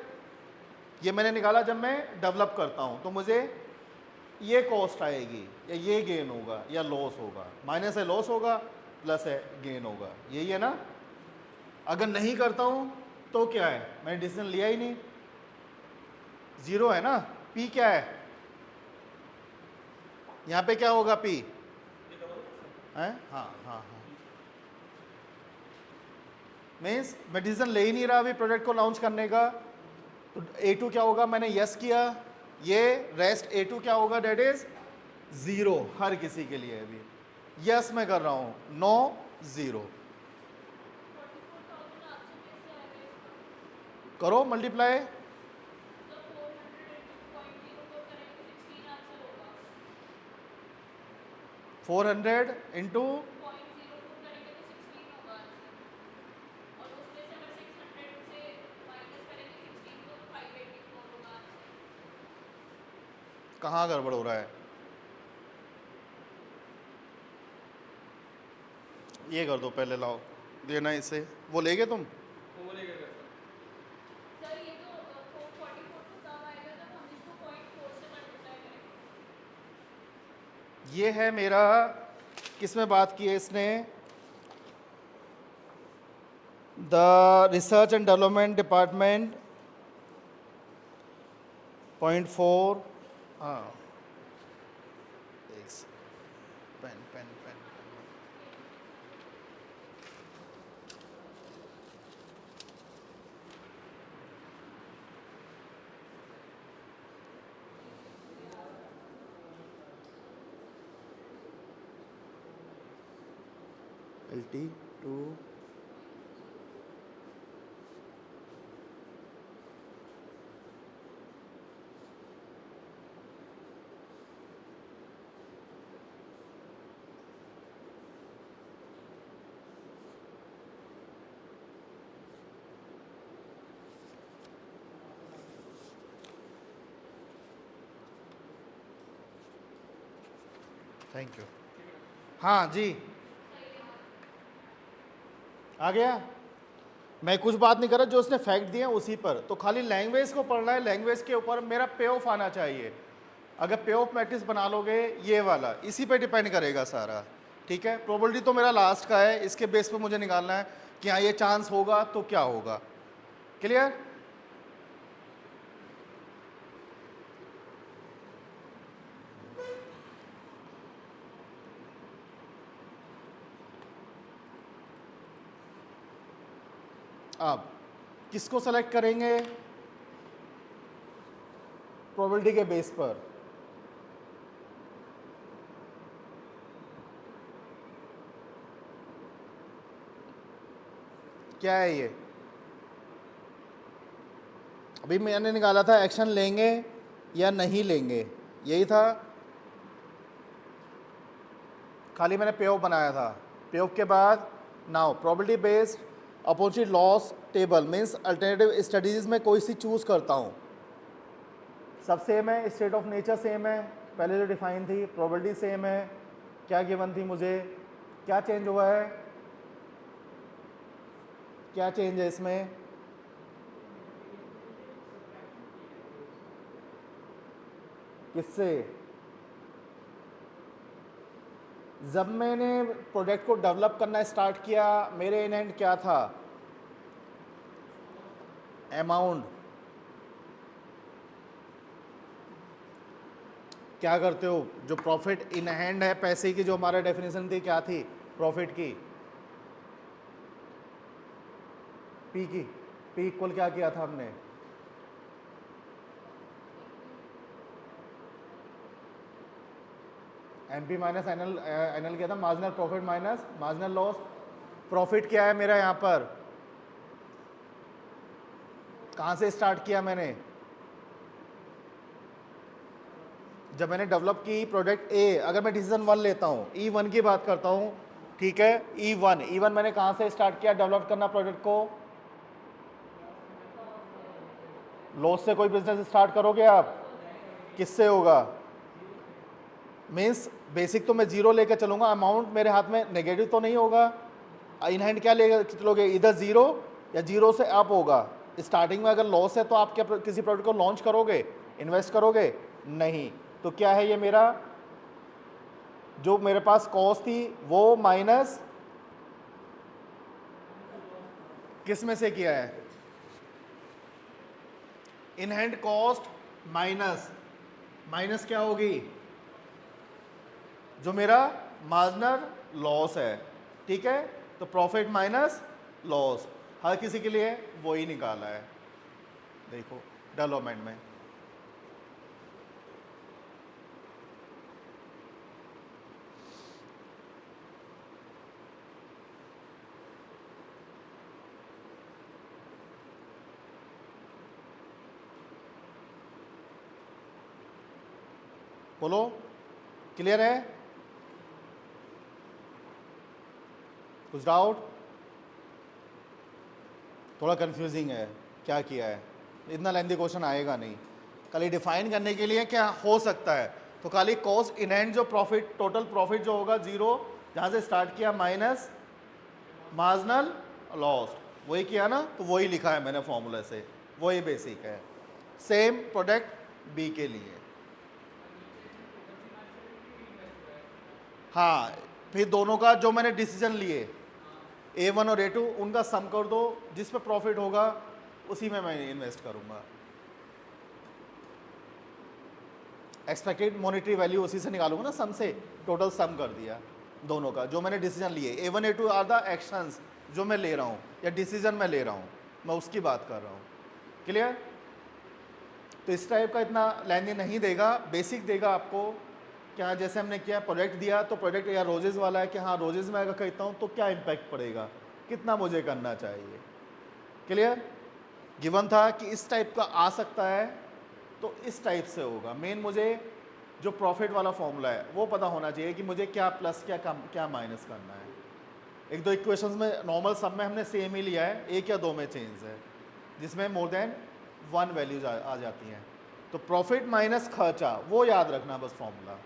ये मैंने निकाला जब मैं डेवलप करता हूँ तो मुझे ये कॉस्ट आएगी या ये गेन होगा या लॉस होगा, माइनस है लॉस होगा, प्लस है गेन होगा, यही है ना। अगर नहीं करता हूं तो क्या है, मैंने डिसीजन लिया ही नहीं, जीरो है ना। P क्या है, यहां पे क्या होगा P है, हाँ हाँ हाँ, मीन्स मैं डिसीजन ले ही नहीं रहा अभी प्रोडक्ट को लॉन्च करने का। तो A2 क्या होगा, मैंने यस किया, ये रेस्ट A2 क्या होगा, डेट इज जीरो हर किसी के लिए। अभी यस मैं कर रहा हूं, नो जीरो, करो मल्टीप्लाई, 400 इंटू, कहाँ गड़बड़ हो रहा है, ये कर दो पहले, लाओ देना इसे, वो ले गए तुम, वो बोलेगा क्या सर? सर ये तो 444 तो तब आएगा जब हम इसको 0.4 से मल्टीप्लाई करेंगे। ये है मेरा, किस में बात की है इसने, the research and development department 0.4, हाँ pen pen pen, LT2, thank you, हाँ जी आ गया। मैं कुछ बात नहीं कर रहा, जो उसने फैक्ट दिए हैं उसी पर, तो खाली लैंग्वेज को पढ़ना है, लैंग्वेज के ऊपर मेरा पे ऑफ आना चाहिए। अगर पे ऑफ मैट्रिक्स बना लोगे ये वाला, इसी पे डिपेंड करेगा सारा, ठीक है। प्रोबेबिलिटी तो मेरा लास्ट का है, इसके बेस पे मुझे निकालना है कि हाँ ये चांस होगा तो क्या होगा। क्लियर? अब किसको सेलेक्ट करेंगे प्रोबेबिलिटी के बेस पर? क्या है ये? अभी मैंने निकाला था एक्शन लेंगे या नहीं लेंगे, यही था। खाली मैंने पे ऑफ बनाया था। पे ऑफ के बाद now probability based opportunity loss table means alternative strategies में कोई सी चूज़ करता हूँ। सब सेम है, स्टेट ऑफ नेचर सेम है, पहले जो डिफाइन थी, प्रोबेबिलिटी सेम है, क्या गिवन थी मुझे, क्या चेंज हुआ है, क्या चेंज है इसमें? किससे? जब मैंने प्रोडक्ट को डेवलप करना स्टार्ट किया, मेरे इन हैंड क्या था? अमाउंट। क्या करते हो, जो प्रॉफिट इन हैंड है पैसे की, जो हमारा डेफिनेशन थी क्या थी प्रॉफिट की? पी की, पी इक्वल क्या किया था हमने? एमपी माइनस एनएल, एनएल क्या था? Marginal profit minus marginal loss. Profit क्या है मेरा यहाँ पर? कहाँ से स्टार्ट किया मैंने? जब मैंने डेवलप की प्रोडक्ट ए, अगर मैं डिसीजन 1 लेता हूँ, E1 की बात करता हूँ, ठीक है, E1 मैंने कहाँ से स्टार्ट किया डेवलप करना प्रोडक्ट को? लॉस से कोई बिजनेस स्टार्ट करोगे आप? किससे होगा? मीन्स बेसिक तो मैं जीरो लेकर चलूंगा, अमाउंट मेरे हाथ में नेगेटिव तो नहीं होगा। इन हैंड क्या लेकर चलोगे? इधर जीरो या जीरो से अप होगा। स्टार्टिंग में अगर लॉस है तो आप क्या किसी प्रोडक्ट को लॉन्च करोगे, इन्वेस्ट करोगे? नहीं। तो क्या है ये मेरा, जो मेरे पास कॉस्ट थी वो माइनस किस में से किया है? In hand cost minus, minus क्या होगी? जो मेरा मार्जिनल लॉस है, ठीक है। तो प्रॉफिट माइनस लॉस, हर किसी के लिए वही निकाला है। देखो डेवलपमेंट में बोलो, क्लियर है? कुछ डाउट? थोड़ा कंफ्यूजिंग है, क्या किया है? इतना लेंथी क्वेश्चन आएगा नहीं। खाली डिफाइन करने के लिए क्या हो सकता है, तो खाली कॉस्ट इन हैंड, जो प्रॉफिट, टोटल प्रॉफिट जो होगा जीरो, जहाँ से स्टार्ट किया, माइनस मार्जिनल लॉस, वही किया ना, तो वही लिखा है मैंने फॉर्मूले से, वही बेसिक है। सेम प्रोडक्ट बी के लिए। हाँ, फिर दोनों का जो मैंने डिसीजन लिए A1 और A2, उनका सम कर दो, जिस पे प्रॉफिट होगा उसी में मैं इन्वेस्ट करूंगा। एक्सपेक्टेड मॉनेटरी वैल्यू उसी से निकालूंगा ना, सम से, टोटल सम कर दिया दोनों का, जो मैंने डिसीजन लिए। A1 A2 are the actions जो मैं ले रहा हूँ या डिसीजन मैं ले रहा हूँ, मैं उसकी बात कर रहा हूँ। क्लियर? तो इस टाइप का इतना लेंदी नहीं देगा, बेसिक देगा आपको। क्या जैसे हमने किया, प्रोडक्ट दिया तो प्रोडक्ट या रोजेज वाला है कि हाँ रोजेज में अगर खरीदता हूँ तो क्या इम्पैक्ट पड़ेगा, कितना मुझे करना चाहिए। क्लियर? गिवन था कि इस टाइप का आ सकता है तो इस टाइप से होगा। मेन मुझे जो प्रॉफिट वाला फॉर्मूला है वो पता होना चाहिए कि मुझे क्या प्लस क्या कम क्या माइनस करना है। एक दो इक्वेशंस में नॉर्मल सब में हमने सेम ही लिया है, एक या दो में चेंज है जिसमें मोर देन 1 वैल्यूज आ जाती हैं। तो प्रॉफिट माइनस खर्चा, वो याद रखना बस फॉर्मूला,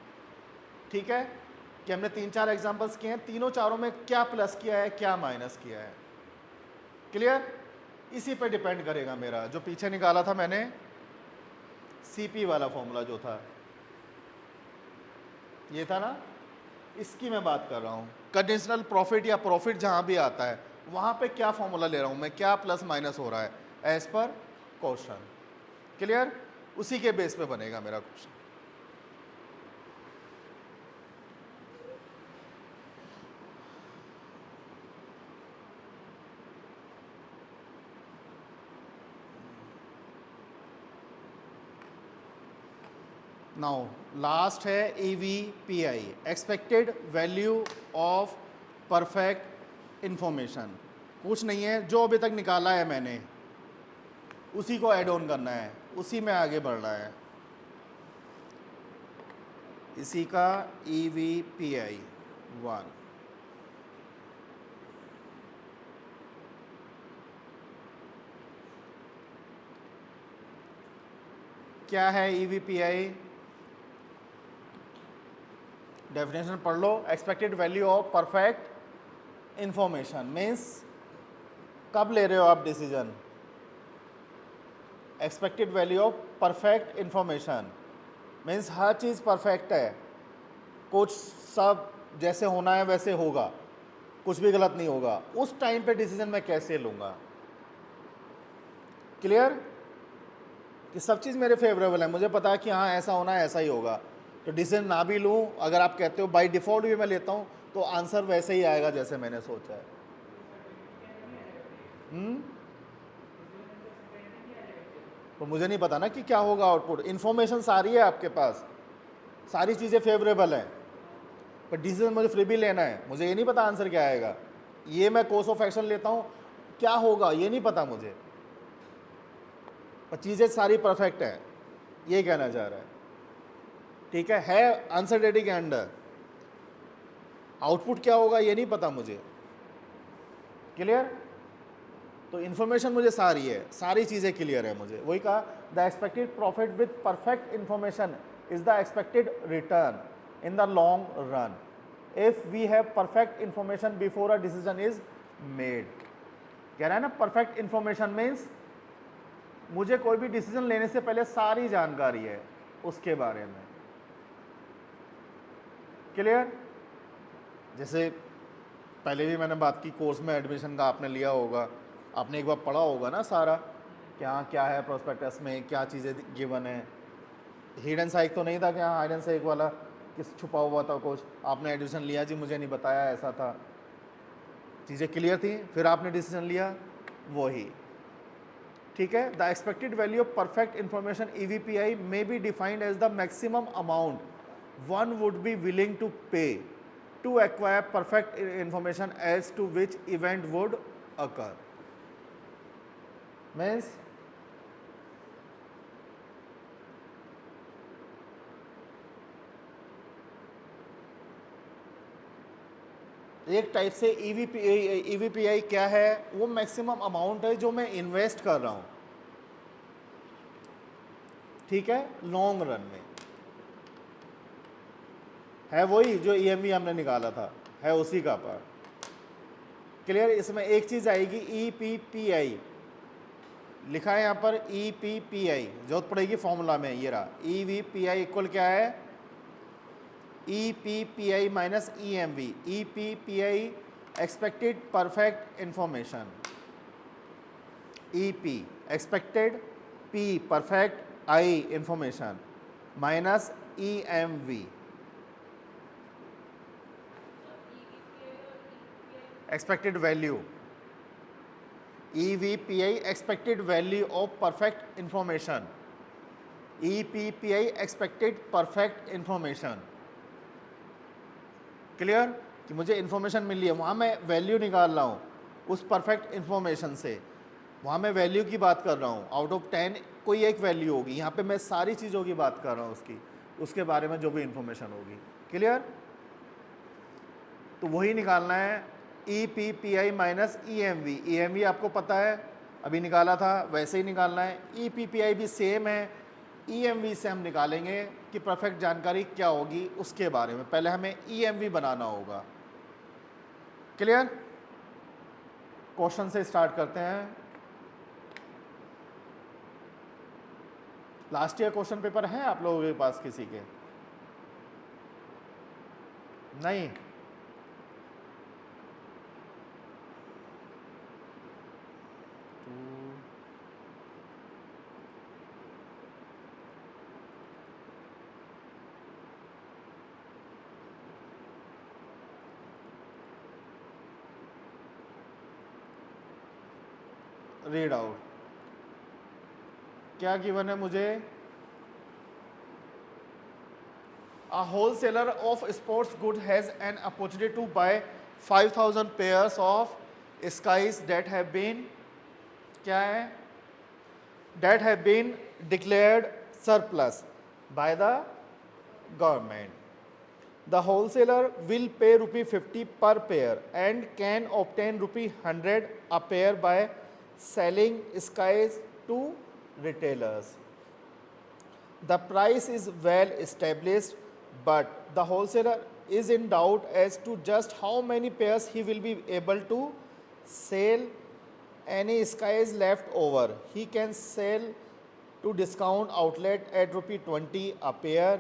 ठीक है। कि हमने 3-4 एग्जांपल्स किए हैं, तीनों चारों में क्या प्लस किया है क्या माइनस किया है। क्लियर? इसी पे डिपेंड करेगा मेरा जो पीछे निकाला था मैंने सीपी वाला फॉर्मूला जो था, ये था ना, इसकी मैं बात कर रहा हूँ। कंडीशनल प्रॉफिट या प्रॉफिट जहाँ भी आता है वहाँ पे क्या फॉर्मूला ले रहा हूँ मैं, क्या प्लस माइनस हो रहा है एज पर क्वेश्चन। क्लियर? उसी के बेस पे बनेगा मेरा क्वेश्चन। नाउ लास्ट है EVPI, expected value of perfect information. कुछ नहीं है, जो अभी तक निकाला है मैंने उसी को ऐड ऑन करना है, उसी में आगे बढ़ना है। इसी का EVPI 1, क्या है EVPI? डेफिनेशन पढ़ लो। Expected value of perfect information means कब ले रहे हो आप decision. Expected value of perfect information means हर चीज़ परफेक्ट है, कुछ सब जैसे होना है वैसे होगा, कुछ भी गलत नहीं होगा, उस टाइम पे डिसीजन मैं कैसे लूँगा। क्लियर? कि सब चीज़ मेरे फेवरेबल है, मुझे पता है कि हाँ ऐसा होना है ऐसा ही होगा, तो डिसीजन ना भी लूँ, अगर आप कहते हो बाय डिफ़ॉल्ट भी मैं लेता हूँ तो आंसर वैसे ही आएगा जैसे मैंने सोचा है। तो मुझे नहीं पता ना कि क्या होगा आउटपुट। इन्फॉर्मेशन सारी है आपके पास, सारी चीज़ें फेवरेबल हैं, पर डिसीजन मुझे फिर भी लेना है। मुझे ये नहीं पता आंसर क्या आएगा, ये मैं कोर्स ऑफ एक्शन लेता हूँ, क्या होगा ये नहीं पता मुझे, पर चीज़ें सारी परफेक्ट हैं, ये कहना चाह रहा है। ठीक है अनसर्टेनिटी के अंडर आउटपुट क्या होगा ये नहीं पता मुझे। क्लियर? तो इन्फॉर्मेशन मुझे सारी है, सारी चीज़ें क्लियर है मुझे। वही कहा, the expected profit with perfect information is the expected return in the long run if we have perfect information before a decision is made. कह रहा है ना, परफेक्ट इन्फॉर्मेशन मीन्स मुझे कोई भी डिसीजन लेने से पहले सारी जानकारी है उसके बारे में। क्लियर? जैसे पहले भी मैंने बात की, कोर्स में एडमिशन का आपने लिया होगा, आपने एक बार पढ़ा होगा ना सारा, क्या क्या है प्रोस्पेक्टस में, क्या चीज़ें गिवन है। हिडन साइक तो नहीं था कि हाँ हाइडन साइक वाला किस छुपा हुआ था कुछ, आपने एडमिशन लिया जी मुझे नहीं बताया ऐसा था, चीज़ें क्लियर थी, फिर आपने डिसीजन लिया वही। ठीक है? The expected value of perfect information EVPI may be defined as the maximum amount one would be willing to pay to acquire perfect information as to which event would occur. Means एक type से EVPI क्या है, वो maximum amount है जो मैं invest कर रहा हूँ, ठीक है, लॉन्ग रन में। है वही जो EMV हमने निकाला था, है उसी का पार्ट। क्लियर? इसमें एक चीज़ आएगी EPPI, लिखा है यहाँ पर EPPI, जरूरत पड़ेगी फॉर्मूला में, ये रहा EVPI इक्वल क्या है, EPPI minus EMV। EPPI expected perfect information, EP expected, P perfect, I information minus EMV expected value. EVPI expected value of perfect information, EPPI expected perfect information. Clear? कि मुझे information मिली है, वहाँ मैं value निकाल रहा हूँ उस परफेक्ट इंफॉर्मेशन से, वहाँ मैं वैल्यू की बात कर रहा हूँ। आउट ऑफ 10 कोई एक वैल्यू होगी, यहाँ पे मैं सारी चीज़ों की बात कर रहा हूँ उसकी, उसके बारे में जो भी इंफॉर्मेशन होगी। क्लियर? तो वही निकालना है EPPI माइनस EMV। EMV आपको पता है अभी निकाला था, वैसे ही निकालना है। EPPI भी सेम है, EMV से हम निकालेंगे कि परफेक्ट जानकारी क्या होगी उसके बारे में, पहले हमें EMV बनाना होगा। क्लियर? क्वेश्चन से स्टार्ट करते हैं। लास्ट ईयर क्वेश्चन पेपर हैं आप लोगों के पास किसी के? नहीं? Read out. क्या गिवन है मुझे? A wholesaler of sports goods has an opportunity to buy 5,000 pairs of skies that have been, क्या है, that have been declared surplus by the government. The wholesaler will pay ₹50 per pair and can obtain ₹100 a pair by selling skies to retailers. The price is well established, but the wholesaler is in doubt as to just how many pairs he will be able to sell. Any skies left over, he can sell to discount outlet at ₹20 a pair.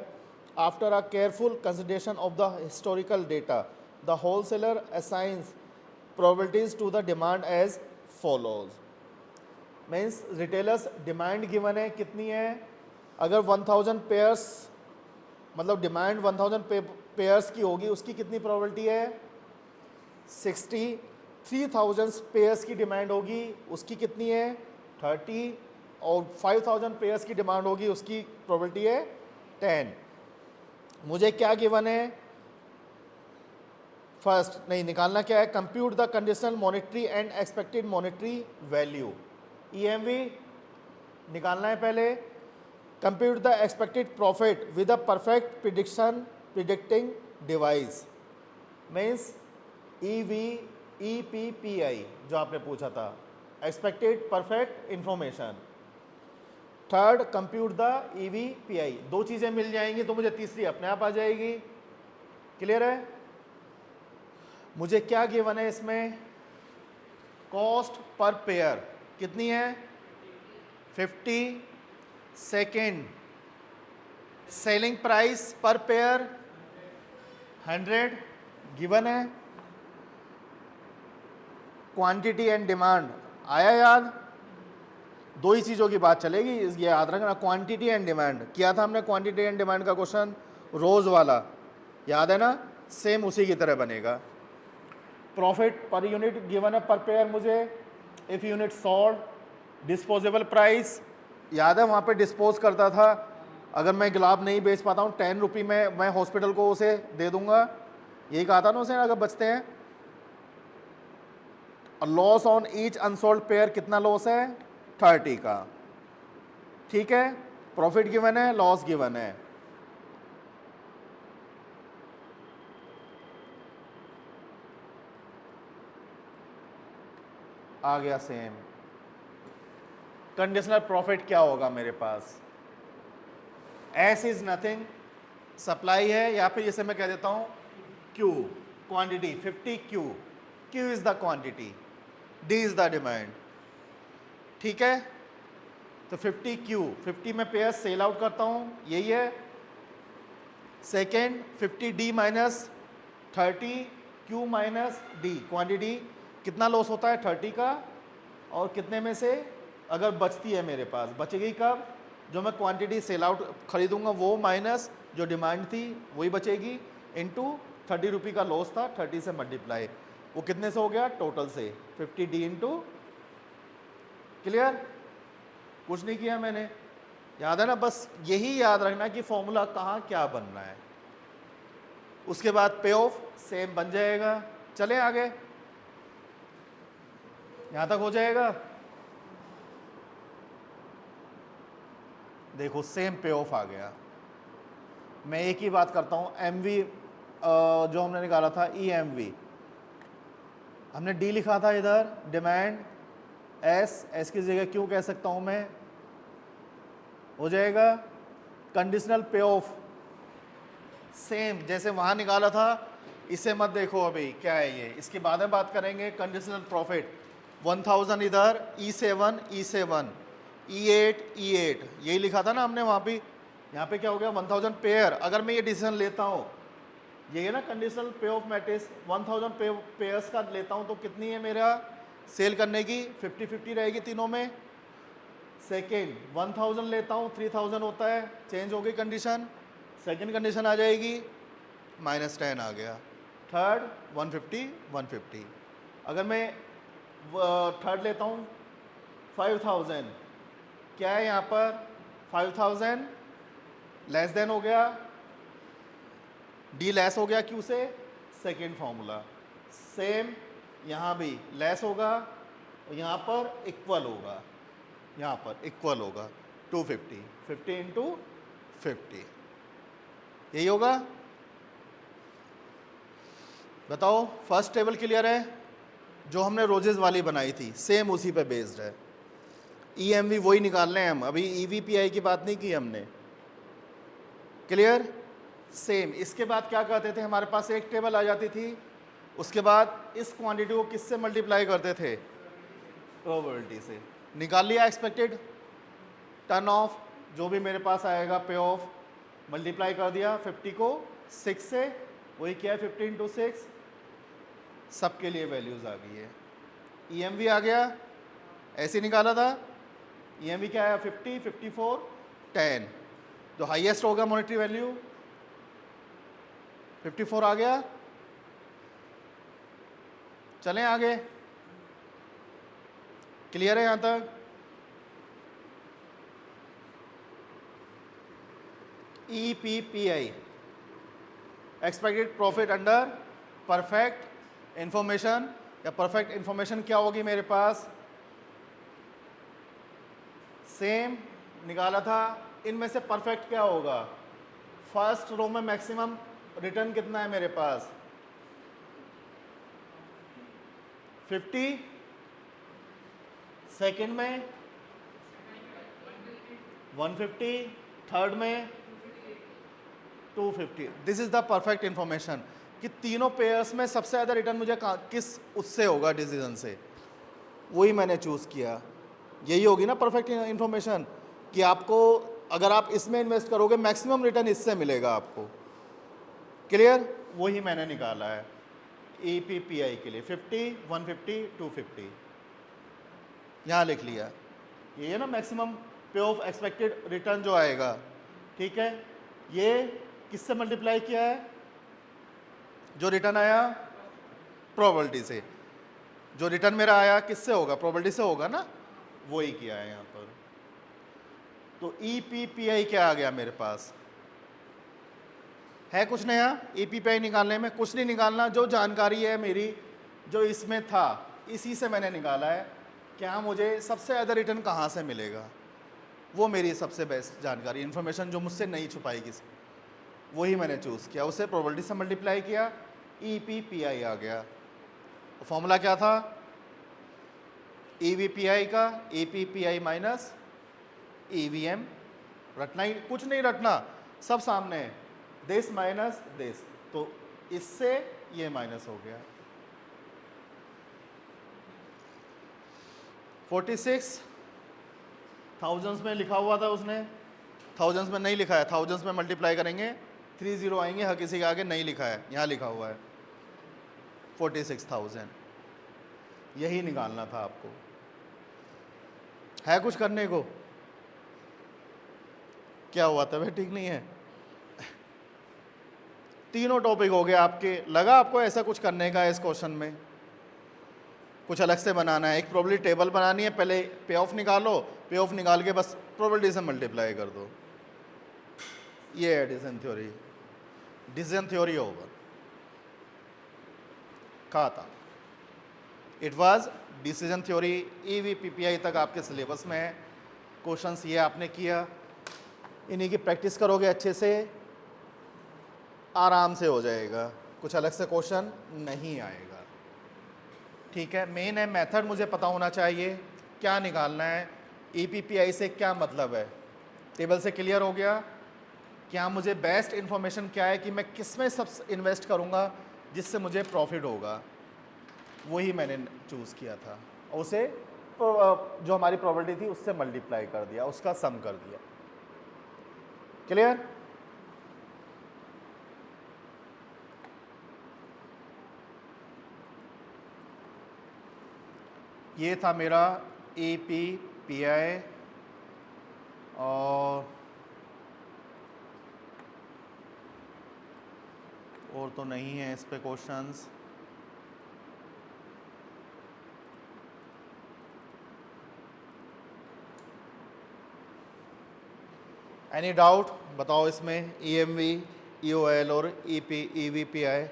After a careful consideration of the historical data, the wholesaler assigns probabilities to the demand as follows. Means retailers demand given है कितनी है? अगर 1000 pairs मतलब demand 1000 pairs की होगी, उसकी कितनी probability है? 60। 3000 पेयर्स की डिमांड होगी, उसकी कितनी है? 30। और 5000 पेयर्स की डिमांड होगी, उसकी प्रोबेबिलिटी है 10। मुझे क्या गिवन है? फर्स्ट नहीं निकालना क्या है? Compute the conditional monetary and expected monetary value, EMV निकालना है पहले। Compute the expected profit with a perfect predicting device, means EPPI जो आपने पूछा था, expected perfect information. Third, compute the EVPI। दो चीज़ें मिल जाएंगी तो मुझे तीसरी अपने आप आ जाएगी। क्लियर है? मुझे क्या गिवन है इसमें? कॉस्ट पर पेयर कितनी है? 50। सेकेंड, सेलिंग प्राइस पर पेयर 100 गिवन है। क्वांटिटी एंड डिमांड आया याद? दो ही चीज़ों की बात चलेगी, ये याद रखना। क्वांटिटी एंड डिमांड किया था हमने, क्वांटिटी एंड डिमांड का क्वेश्चन रोज वाला, याद है ना? सेम उसी की तरह बनेगा। प्रॉफिट पर यूनिट गिवन है पर पेयर मुझे, if unit sold. Disposable price याद है, वहाँ पे डिस्पोज करता था। अगर मैं गुलाब नहीं बेच पाता हूँ 10 रुपये में मैं हॉस्पिटल को उसे दे दूंगा, यही कहा था ना उसे, अगर बचते हैं। Loss on each unsold pair कितना लॉस है? 30 का। ठीक है, प्रॉफिट गिवन है, लॉस गिवन है। आ गया सेम। कंडीशनल प्रॉफिट क्या होगा मेरे पास? एस इज नथिंग, सप्लाई है, या फिर जैसे मैं कह देता हूं Q, quantity 50 Q, Q is the quantity, D is the demand. ठीक है, तो 50 क्यू, 50 में पेयर सेल आउट करता हूं, यही है। Second 50 D minus 30 Q minus D, quantity कितना लॉस होता है? 30 का। और कितने में से अगर बचती है मेरे पास, बचेगी कब? जो मैं क्वांटिटी सेल आउट खरीदूंगा वो माइनस जो डिमांड थी वही बचेगी, इनटू 30 रुपये का लॉस था, 30 से मल्टीप्लाई, वो कितने से हो गया? टोटल से 50 डी इंटू। क्लियर? कुछ नहीं किया मैंने, याद है ना? बस यही याद रखना कि फॉर्मूला कहाँ क्या बनना है। उसके बाद पे ऑफ सेम बन जाएगा। चले आगे, यहां तक हो जाएगा। देखो सेम पे ऑफ आ गया। मैं एक ही बात करता हूं, एमवी जो हमने निकाला था EMV, हमने डी लिखा था इधर, डिमांड एस की जगह क्यों कह सकता हूं मैं, हो जाएगा। कंडीशनल पे ऑफ सेम जैसे वहां निकाला था, इसे मत देखो अभी क्या है ये, इसके बाद में बात करेंगे। कंडीशनल प्रॉफिट 1000 इधर, E7 E8 E8 यही लिखा था ना हमने वहाँ पे। यहाँ पे क्या हो गया 1000 पेयर। अगर मैं ये डिसीजन लेता हूँ, ये है ना कंडीशनल पे ऑफ मैट्रिक्स, 1000 पेयर्स का लेता हूँ तो कितनी है मेरा सेल करने की, 50-50 रहेगी तीनों में। सेकेंड 1000 लेता हूँ 3000 होता है, चेंज हो गई कंडीशन, सेकेंड कंडीशन आ जाएगी -10 आ गया। थर्ड 150 अगर मैं थर्ड लेता हूँ 5000, क्या है यहाँ पर 5000 लेस देन हो गया, डी लेस हो गया क्यू से, सेकेंड फॉर्मूला। सेम यहाँ भी लेस होगा और यहाँ पर इक्वल होगा, यहाँ पर इक्वल होगा 250, 50 इंटू 50, यही होगा। बताओ फर्स्ट टेबल क्लियर है? जो हमने रोजेज वाली बनाई थी सेम उसी पे बेस्ड है। EMV वही निकाल रहे हैं हम, अभी EVPI की बात नहीं की हमने। क्लियर? सेम। इसके बाद क्या करते थे, हमारे पास एक टेबल आ जाती थी, उसके बाद इस क्वांटिटी को किससे मल्टीप्लाई करते थे, प्रोबेबिलिटी से। निकाल लिया एक्सपेक्टेड टर्न ऑफ, जो भी मेरे पास आएगा पे ऑफ, मल्टीप्लाई कर दिया 50 को 6 से, वही क्या है 50 इंटू 6, सबके लिए वैल्यूज आ गई है। EMV आ गया, ऐसे निकाला था। EMV क्या है 50, 54, 10, जो हाईएस्ट होगा मॉनेटरी वैल्यू 54 आ गया। चलें आगे, क्लियर है यहां तक? EPPI expected profit under perfect information, या परफेक्ट इंफॉर्मेशन क्या होगी मेरे पास, सेम निकाला था। इनमें से परफेक्ट क्या होगा, फर्स्ट रो में मैक्सिमम रिटर्न कितना है मेरे पास 50, सेकंड में 150, थर्ड में 250। This is the perfect information कि तीनों पेयर्स में सबसे ज़्यादा रिटर्न मुझे किस उससे होगा, डिसीजन से, वही मैंने चूज़ किया। यही होगी ना परफेक्ट इंफॉर्मेशन, कि आपको अगर आप इसमें इन्वेस्ट करोगे मैक्सिमम रिटर्न इससे मिलेगा आपको। क्लियर? वही मैंने निकाला है EPPI के लिए, 50, 150, 250 यहाँ लिख लिया। ये है ना मैक्सिमम पे ऑफ एक्सपेक्टेड रिटर्न जो आएगा, ठीक है। ये किससे मल्टीप्लाई किया है, जो रिटर्न आया प्रोबेबिलिटी से, जो रिटर्न मेरा आया किससे होगा, प्रोबेबिलिटी से होगा ना, वही किया है यहाँ पर। तो EPPI क्या आ गया मेरे पास, है कुछ नया EPPI निकालने में? कुछ नहीं निकालना, जो जानकारी है मेरी जो इसमें था इसी से मैंने निकाला है। क्या मुझे सबसे ज़्यादा रिटर्न कहाँ से मिलेगा, वो मेरी सबसे बेस्ट जानकारी, इन्फॉर्मेशन जो मुझसे नहीं छुपाई किसी, वही मैंने चूज़ किया, उसे प्रोबेबिलिटी से मल्टीप्लाई किया, EPPI आ गया। फॉर्मूला क्या था EVPI का, EPPI माइनस EVM। रटना ही कुछ नहीं, रटना सब सामने है, दिस माइनस दिस, तो इससे ये माइनस हो गया। 46 थाउजेंड्स में लिखा हुआ था उसने, थाउजेंड्स में नहीं लिखा है, थाउजेंड्स में मल्टीप्लाई करेंगे 30 आएंगे, हर किसी के आगे नहीं लिखा है, यहाँ लिखा हुआ है 46,000। यही निकालना था आपको। है कुछ करने को? क्या हुआ तबीयत ठीक नहीं है? तीनों टॉपिक हो गए आपके। लगा आपको ऐसा कुछ करने का इस क्वेश्चन में? कुछ अलग से बनाना है, एक प्रोबेबिलिटी टेबल बनानी है, पहले पे ऑफ निकालो, पे ऑफ निकाल के बस प्रोबेबिलिटी से मल्टीप्लाई कर दो। ये है decision theory, decision theory over, खाता। It was decision theory, EVPPI तक आपके सिलेबस में है। क्वेश्चंस ये आपने किया, इन्हीं की प्रैक्टिस करोगे अच्छे से, आराम से हो जाएगा, कुछ अलग से क्वेश्चन नहीं आएगा, ठीक है। मेन है मेथड मुझे पता होना चाहिए, क्या निकालना है, EPPI से क्या मतलब है, टेबल से क्लियर हो गया। क्या मुझे बेस्ट इन्फॉर्मेशन क्या है कि मैं किस में सब इन्वेस्ट करूँगा जिससे मुझे प्रॉफिट होगा, वही मैंने चूज़ किया था और उसे जो हमारी प्रॉपर्टी थी उससे मल्टीप्लाई कर दिया, उसका सम कर दिया। क्लियर? ये था मेरा APPI और तो नहीं है इस पे क्वेश्चंस। एनी डाउट बताओ इसमें? EMV, EOL और EVPI।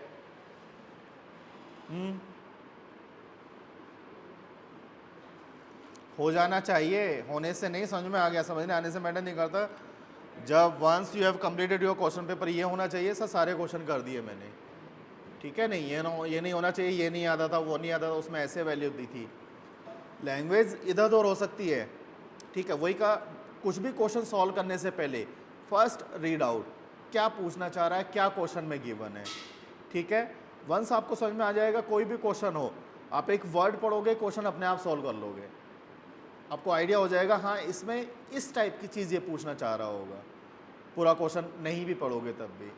हो जाना चाहिए, होने से नहीं समझ में आ गया, समझने आने से मैटर नहीं करता। जब once you have completed your question paper, ये होना चाहिए सर सारे क्वेश्चन कर दिए मैंने, ठीक है? नहीं ये नहीं होना चाहिए ये नहीं आता था वो नहीं आता था उसमें ऐसे वैल्यू दी थी। लैंग्वेज इधर उधर हो सकती है, ठीक है? वही का कुछ भी क्वेश्चन सॉल्व करने से पहले फर्स्ट रीड आउट क्या पूछना चाह रहा है, क्या क्वेश्चन में गिवन है, ठीक है? वंस आपको समझ में आ जाएगा, कोई भी क्वेश्चन हो आप एक वर्ड पढ़ोगे, क्वेश्चन अपने आप सॉल्व कर लोगे। आपको आइडिया हो जाएगा हाँ इसमें इस टाइप की चीज़ ये पूछना चाह रहा होगा। पूरा क्वेश्चन नहीं भी पढ़ोगे तब भी।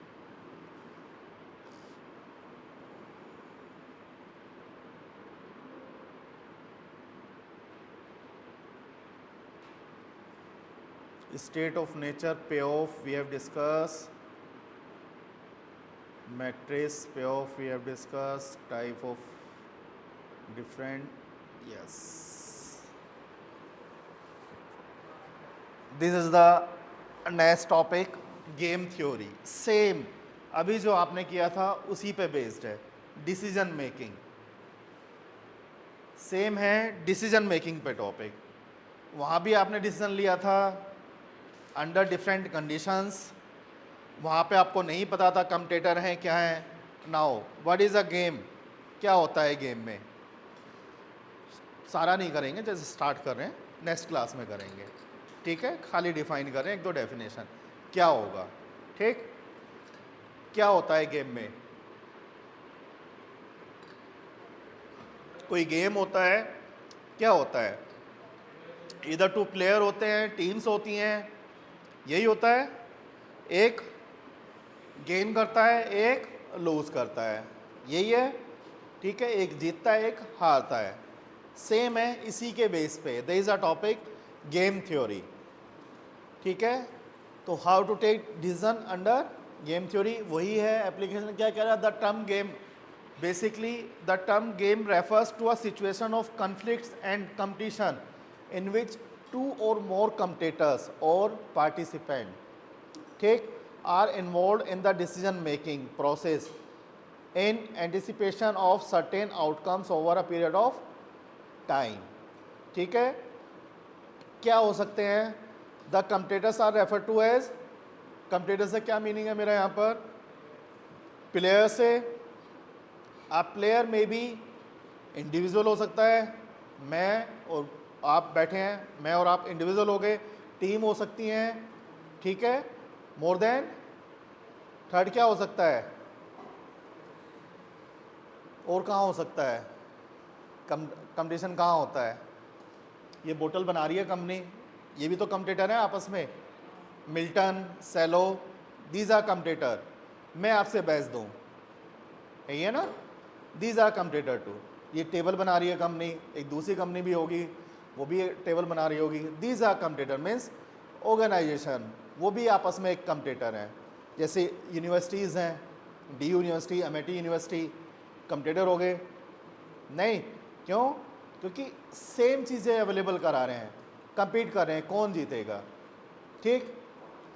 State of nature, payoff we have discussed, matrix payoff we have discussed, type of different, yes. This is the next topic, game theory. Same अभी जो आपने किया था उसी पे बेस्ड है, डिसीजन मेकिंग सेम है, डिसीजन मेकिंग पे टॉपिक। वहाँ भी आपने डिसीजन लिया था अंडर डिफरेंट कंडीशंस, वहाँ पे आपको नहीं पता था कम्पटेटर हैं क्या है। Now what is a game, क्या होता है गेम में, सारा नहीं करेंगे, जैसे स्टार्ट कर रहे हैं नेक्स्ट क्लास में करेंगे, ठीक है? खाली डिफाइन कर रहे हैं एक दो डेफिनेशन क्या होगा, ठीक? क्या होता है गेम में? कोई गेम होता है, क्या होता है? इधर टू प्लेयर होते हैं, टीम्स होती हैं, यही होता है। एक गेन करता है, एक लूज करता है, यही है, ठीक है? एक जीतता है, एक हारता है, सेम है इसी के बेस पे। There is a topic game theory, ठीक है? तो how to take decision under game theory, वही है एप्लीकेशन। क्या कह रहा है? The term game, basically the term game refers to a situation of conflicts and competition in which two or more competitors or participant, ठीक, are involved in the decision making process in anticipation of certain outcomes over a period of time, ठीक है? क्या हो सकते हैं? The competitors are referred to as, competitor से क्या meaning है मेरा यहाँ पर? प्लेयर से। आप प्लेयर में भी इंडिविजुअल हो सकता है, मैं और आप बैठे हैं, मैं और आप इंडिविजुअल हो गए, टीम हो सकती हैं, ठीक है? मोर देन थर्ड क्या हो सकता है? और कहाँ हो सकता है? कंपटीशन कहाँ होता है? ये बोतल बना रही है कंपनी, ये भी तो कंपटीटर है आपस में। Milton, Cello, these are competitor. मैं आपसे बेच दूँ, यही है ना? These are competitor too. ये टेबल बना रही है कंपनी, एक दूसरी कंपनी भी होगी वो भी टेबल बना रही होगी। These are competitor means organisation, वो भी आपस में एक कंपटीटर हैं। जैसे यूनिवर्सिटीज़ हैं, D university, MIT university, competitor हो गए? नहीं, क्यों? क्योंकि सेम चीज़ें अवेलेबल करा रहे हैं, compete कर रहे हैं, कौन जीतेगा, ठीक?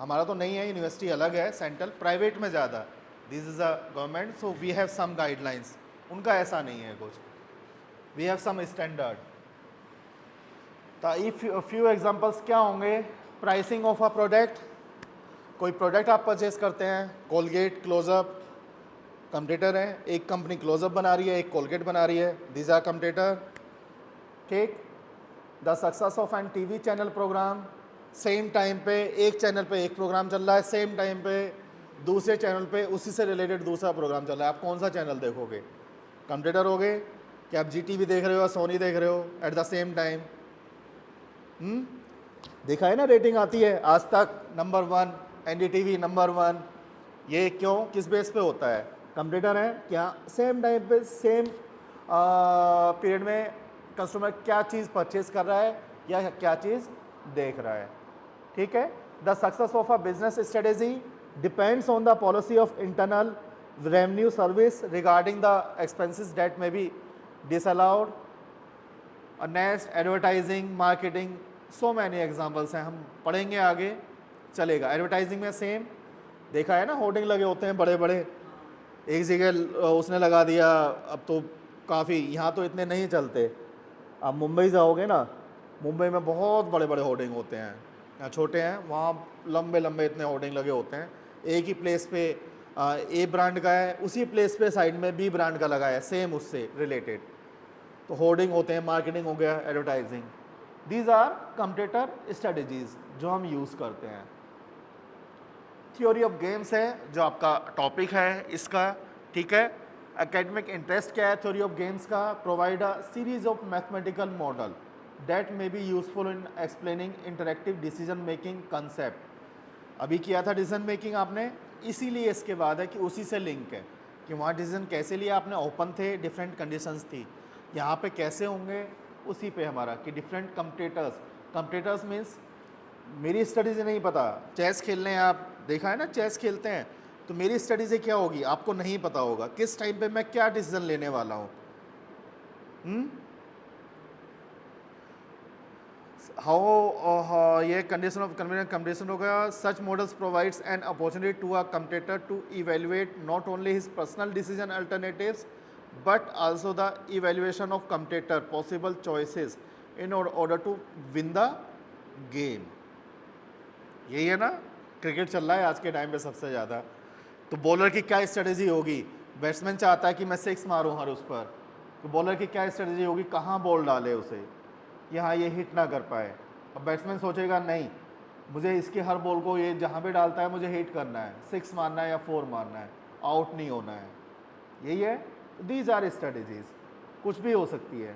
हमारा तो नहीं है, यूनिवर्सिटी अलग है, सेंट्रल, प्राइवेट में ज़्यादा। This is a government, so we have some guidelines, उनका ऐसा नहीं है कुछ, वी हैव सम स्टैंडर्ड। तो फ्यू एग्जांपल्स क्या होंगे? प्राइसिंग ऑफ अ प्रोडक्ट, कोई प्रोडक्ट आप परचेज करते हैं, कोलगेट, क्लोजअप, कंपटीटर है, एक कंपनी क्लोजअप बना रही है, एक कोलगेट बना रही है, दीज आर कंपटीटर, ठीक? The success of an TV channel programme, same time पे एक चैनल पे एक प्रोग्राम चल रहा है, सेम टाइम पे दूसरे चैनल पे उसी से रिलेटेड दूसरा प्रोग्राम चल रहा है, आप कौन सा चैनल देखोगे? कंपटीटर हो गए कि आप GTV देख रहे हो, सोनी देख रहे हो एट द सेम टाइम, देखा है ना, रेटिंग आती है आज तक नंबर 1, एनडीटीवी नंबर 1। ये क्यों, किस बेस पे होता है? कंपटीटर है क्या, सेम टाइम पे सेम पीरियड में कस्टमर क्या चीज़ परचेज कर रहा है या क्या चीज़ देख रहा है। ठीक है। The success of a business strategy depends on the policy of internal revenue service regarding the expenses that may be disallowed, next advertising, marketing, so many examples हैं, हम पढ़ेंगे आगे चलेगा। एडवर्टाइजिंग में सेम देखा है ना, होर्डिंग लगे होते हैं बड़े बड़े, एक जगह उसने लगा दिया, अब तो काफ़ी, यहाँ तो इतने नहीं चलते। आप मुंबई जाओगे ना, मुंबई में बहुत बड़े बड़े होर्डिंग होते हैं, यहाँ छोटे हैं, वहाँ लंबे लंबे इतने होर्डिंग लगे होते हैं। एक ही प्लेस पे ए ब्रांड का है, उसी प्लेस पे साइड में बी ब्रांड का लगा है, सेम उससे रिलेटेड। तो होर्डिंग होते हैं, मार्केटिंग हो गया, advertising. These are competitor strategies जो हम यूज़ करते हैं। थ्योरी ऑफ गेम्स है जो आपका टॉपिक है इसका, ठीक है। एकेडमिक इंटरेस्ट क्या है थ्योरी ऑफ गेम्स का? Provide a series of mathematical model that may be useful in explaining interactive decision making concept. अभी किया था डिसीजन मेकिंग आपने, इसीलिए इसके बाद है कि उसी से लिंक है कि वहाँ डिसीजन कैसे लिया आपने, ओपन थे, डिफरेंट कंडीशंस थी, यहाँ पे कैसे होंगे, उसी पे हमारा कि डिफरेंट कंपटीटर्स मीन्स मेरी स्टडी से नहीं पता, चेस खेलने आप देखा है ना, चेस खेलते हैं, तो मेरी स्टडी से क्या होगी आपको नहीं पता होगा, किस टाइम पे मैं क्या डिसीजन लेने वाला हूँ। हाउ ये कंडीशन ऑफ कन्वीनियंट कंपटीशन हो गया। Such models provides an opportunity to a competitor to evaluate not only his personal decision alternatives but also the evaluation of competitor possible choices in order to win the game. यही है ना, cricket चल रहा है आज के time पे सबसे ज़्यादा। तो बॉलर की क्या स्ट्रेटजी होगी, बैट्समैन चाहता है कि मैं 6 मारूं हर उस पर, तो बॉलर की क्या स्ट्रेटजी होगी, कहाँ बॉल डाले उसे, यहाँ ये हिट ना कर पाए। अब बैट्समैन सोचेगा नहीं, मुझे इसकी हर बॉल को ये जहाँ पे डालता है मुझे हिट करना है, 6 मारना है या 4 मारना है, आउट नहीं होना है। यही है, दीज आर स्ट्रेटजीज, कुछ भी हो सकती है।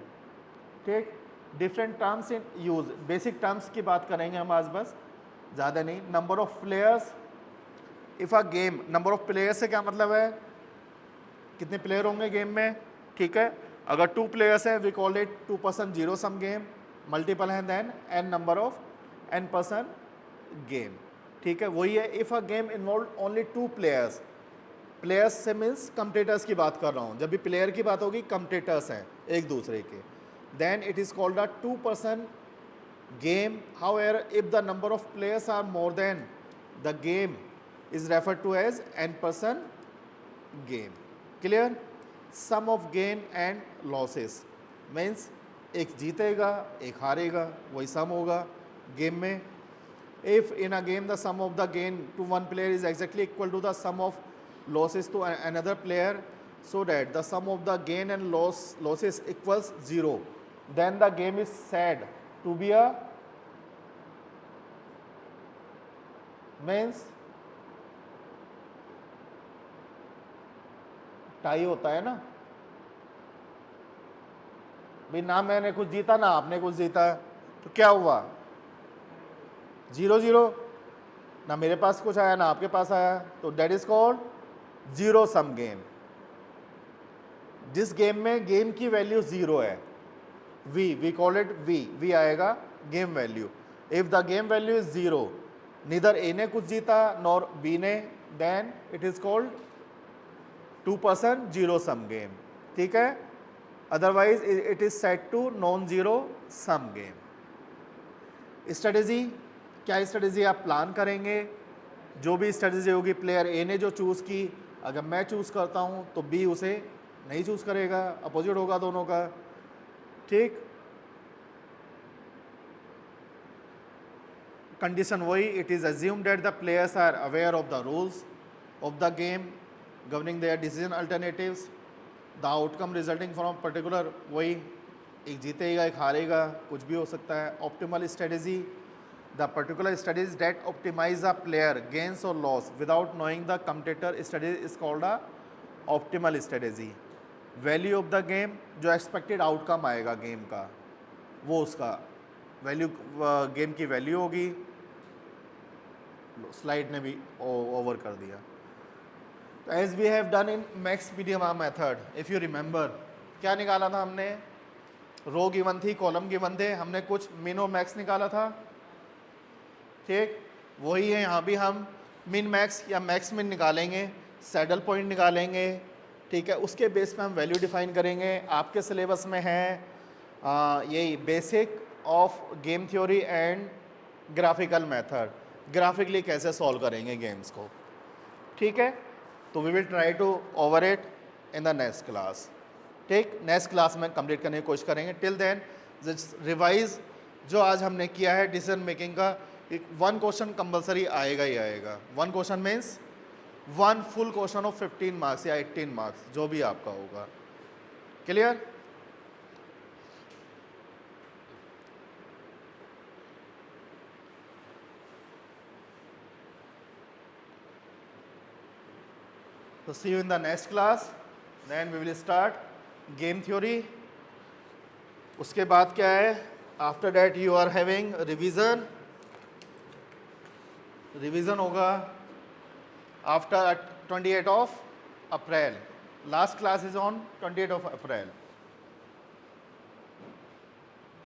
ठीक, different terms in use, basic terms की बात करेंगे हम आज, बस ज़्यादा नहीं। Number of players, if a game, number of players से क्या मतलब है, कितने प्लेयर होंगे गेम में, ठीक है। अगर 2 प्लेयर्स हैं we call it 2 person zero sum game, multiple हैं then n number of n person game, ठीक है। वही है, if a game involve only 2 players, players से मीन्स कंपटीटर्स की बात कर रहा हूँ, जब भी प्लेयर की बात होगी कंपटीटर्स हैं एक दूसरे के, then it is called a 2 person game. However, if the number of players are more than the game is referred to as n person game. Clear? Sum of gain and losses means एक जीतेगा एक हारेगा, वही सम होगा game में। If in a game the sum of the gain to one player is exactly equal to the sum of losses to another player, so that the sum of the gain and losses equals 0, then the game is said to be a means tie होता है ना भाई, ना मैंने कुछ जीता ना आपने कुछ जीता, तो क्या हुआ 0-0, ना मेरे पास कुछ आया ना आपके पास आया, तो that is called zero sum game. जिस गेम में गेम की वैल्यू 0 है, वी कॉल इट वी आएगा game value. If the game value is 0, neither A ने कुछ जीता नॉर बी ने, then it is called 2 person zero sum game, ठीक है। Otherwise it is set to non zero sum game. Strategy, क्या strategy आप plan करेंगे, जो भी स्ट्रेटेजी होगी, प्लेयर ए ने जो चूज़ की, अगर मैं चूज़ करता हूँ तो बी उसे नहीं चूज़ करेगा, अपोजिट होगा दोनों का, ठीक। कंडीशन वही, it is assume that the players are aware of the rules of the game governing their decision alternatives, the outcome resulting from particular, वही एक जीतेगा एक हारेगा, कुछ भी हो सकता है। Optimal strategy, the particular strategy that optimize a player gains और loss without knowing the competitor strategy is called a optimal strategy. Value of the game, जो एक्सपेक्टेड आउटकम आएगा गेम का, वो उसका वैल्यू गेम की वैल्यू होगी। Slide ने भी ओवर कर दिया। तो as we have done in max medium method, if you remember, क्या निकाला था हमने? रो गिवन थी, कॉलम गिवन थे, हमने कुछ मिन और मैक्स निकाला था। ठीक, वही है यहाँ भी, हम मिन मैक्स या मैक्स मिन निकालेंगे, सैडल पॉइंट निकालेंगे। ठीक है, उसके बेस पे हम वैल्यू डिफाइन करेंगे। आपके सिलेबस में है यही basic of game theory and graphical method, graphically कैसे सॉल्व करेंगे गेम्स को। ठीक है, तो we will try to over it in the next class. ठीक, नेक्स्ट क्लास में कंप्लीट करने की कोशिश करेंगे। टिल देन रिवाइज जो आज हमने किया है डिसीजन मेकिंग का, एक 1 क्वेश्चन कंपलसरी आएगा ही आएगा। 1 question means 1 full question of 15 marks या 18 मार्क्स, जो भी आपका होगा। क्लियर? तो see you in the next class, then we will start game theory. उसके बाद क्या है? After that you are having revision. Revision होगा after 28 of April. Last class is on 28 of April.